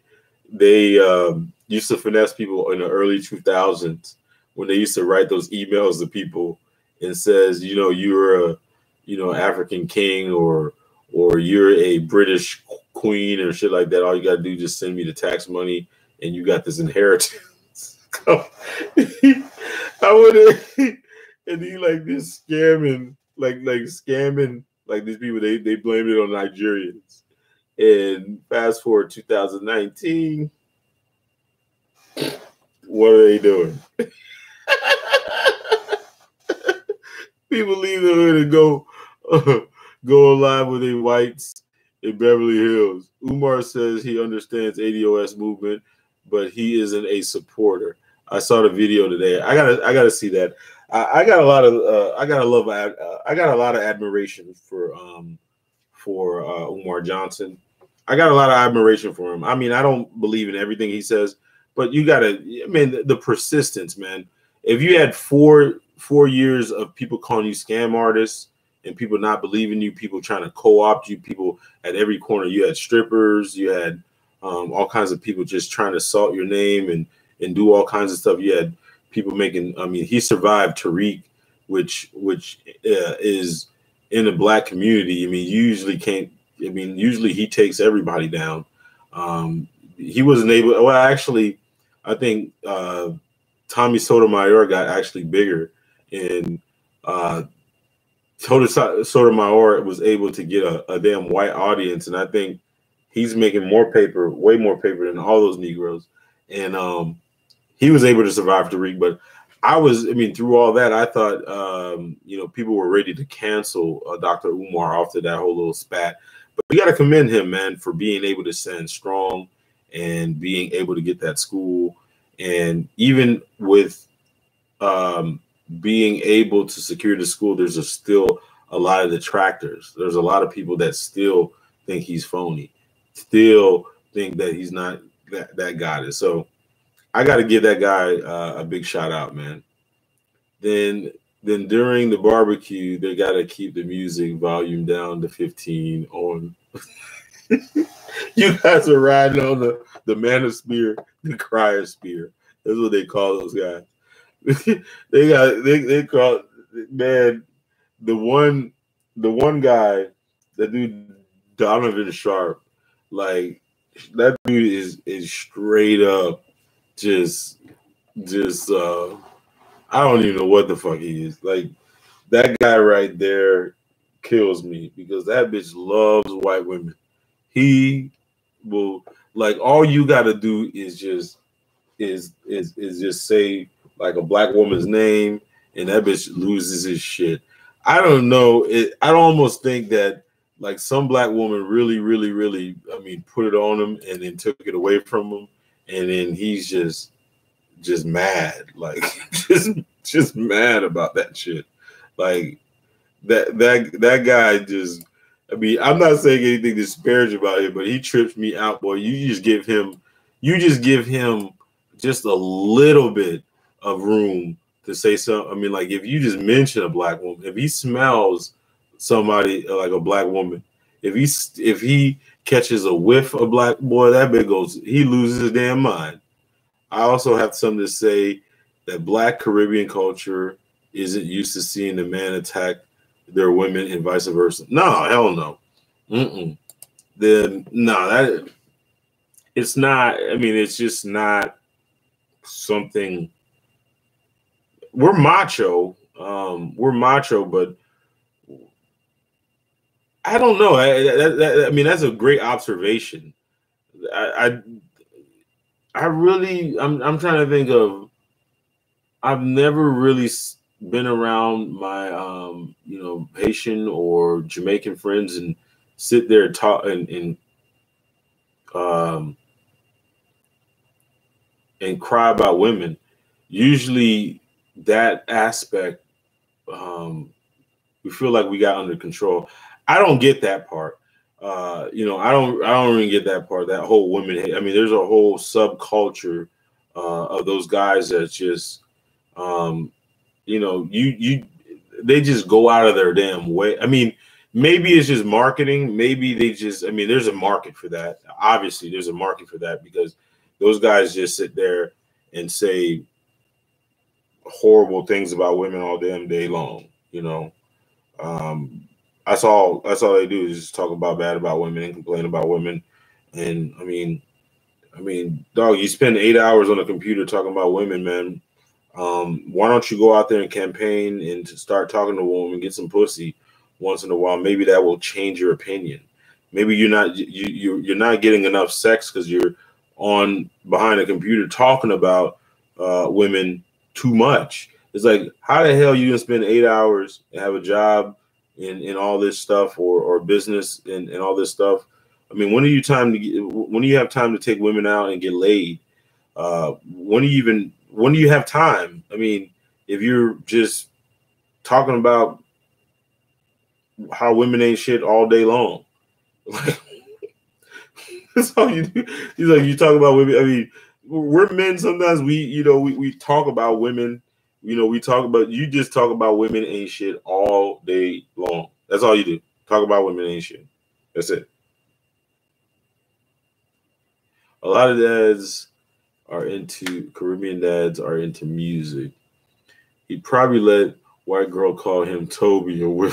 used to finesse people in the early 2000s when they used to write those emails to people and says, you're a African king or you're a British queen or shit like that. All you gotta do is just send me the tax money and you got this inheritance. I would, and he like this scamming, like scamming like these people. They blamed it on Nigerians. And fast forward 2019, what are they doing? People leave the hood and go alive with the whites in Beverly Hills. Umar says he understands ADOS movement, but he isn't a supporter. I saw the video today. I gotta see that. I got a lot of admiration for Umar Johnson. I got a lot of admiration for him. I mean, I don't believe in everything he says, but the persistence, man. If you had four years of people calling you scam artists and people not believing you, people trying to co-opt you, people at every corner, you had strippers, you had all kinds of people just trying to salt your name and do all kinds of stuff. You had people making, he survived Tariq, which is in the black community. Usually he takes everybody down he wasn't able. Well, actually, I think Tommy Sotomayor got actually bigger, and Sotomayor was able to get a damn white audience, and I think he's making more paper, way more paper than all those Negroes, and he was able to survive Tariq. But I mean, through all that, I thought, people were ready to cancel Dr. Umar after that whole little spat. But you got to commend him, man, for being able to stand strong and being able to get that school, and even with being able to secure the school, there's still a lot of detractors. There's a lot of people that still think he's phony, still think that he's not that guy. So I got to give that guy a big shout out, man. Then during the barbecue, they got to keep the music volume down to 15 on. You guys are riding on the manosphere, the cryosphere. That's what they call those guys. they call, man, the one guy, that dude Donovan Sharp, like that dude is straight up just I don't even know what the fuck he is. Like that guy right there kills me, because that bitch loves white women. He will, like, all you gotta do is just say like a black woman's name, and that bitch loses his shit. I don't know. I almost think that like some black woman really, really, really, I mean, put it on him and then took it away from him, and then he's just mad, like just mad about that shit. Like that guy just. I mean, I'm not saying anything disparaging about him, but he trips me out, boy. You just give him just a little bit of room to say something. I mean, like if you just mention a black woman, if he smells somebody like a black woman, if he catches a whiff of black, boy, that bit goes, he loses his damn mind. I also have something to say that Black Caribbean culture isn't used to seeing a man attack their women and vice versa. No, hell no. Then no, that it's not. I mean, it's just not something. We're macho, but I don't know. I mean, that's a great observation. I'm trying to think of. I've never really been around my Haitian or Jamaican friends and sit there and talk and cry about women. Usually that aspect we feel like we got under control. I don't get that part. I don't really get that part, that whole women hate. I mean, there's a whole subculture of those guys that's just they just go out of their damn way. I mean, maybe it's just marketing. Maybe there's a market for that. Obviously, there's a market for that, because those guys just sit there and say horrible things about women all damn day long. That's all they do, is just talk bad about women and complain about women. And I mean, dog, you spend 8 hours on a computer talking about women, man. Why don't you go out there and campaign and start talking to a woman, get some pussy once in a while? Maybe that will change your opinion. Maybe you're not getting enough sex because you're on behind a computer talking about women too much. It's like, how the hell you gonna spend 8 hours and have a job in all this stuff or business and all this stuff? I mean, when do you have time to take women out and get laid? When do you have time? I mean, if you're just talking about how women ain't shit all day long, that's all you do. He's like, you talk about women. I mean, we're men. Sometimes we talk about women. You just talk about women ain't shit all day long. That's all you do. Talk about women ain't shit. That's it. A lot of Caribbean dads are into music. He probably let white girl call him Toby or Will.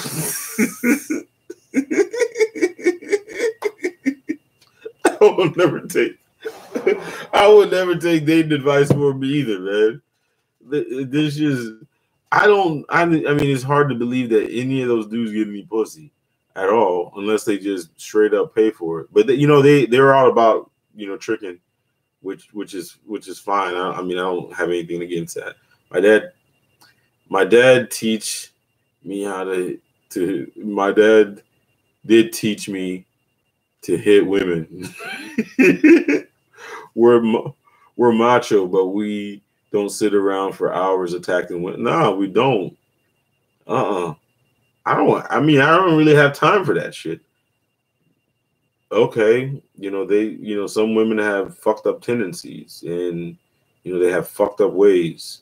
I will never take I would never take dating advice from me either, man. This is I mean it's hard to believe that any of those dudes get any pussy at all unless they just straight up pay for it. But they're all about tricking, which is fine. I mean I don't have anything against that. My dad teach me how to my dad did teach me to hit women. we're macho, but we don't sit around for hours attacking women. No, we don't. I don't. I mean, I don't really have time for that shit. Okay, some women have fucked up tendencies, and they have fucked up ways.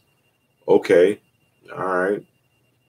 Okay, all right.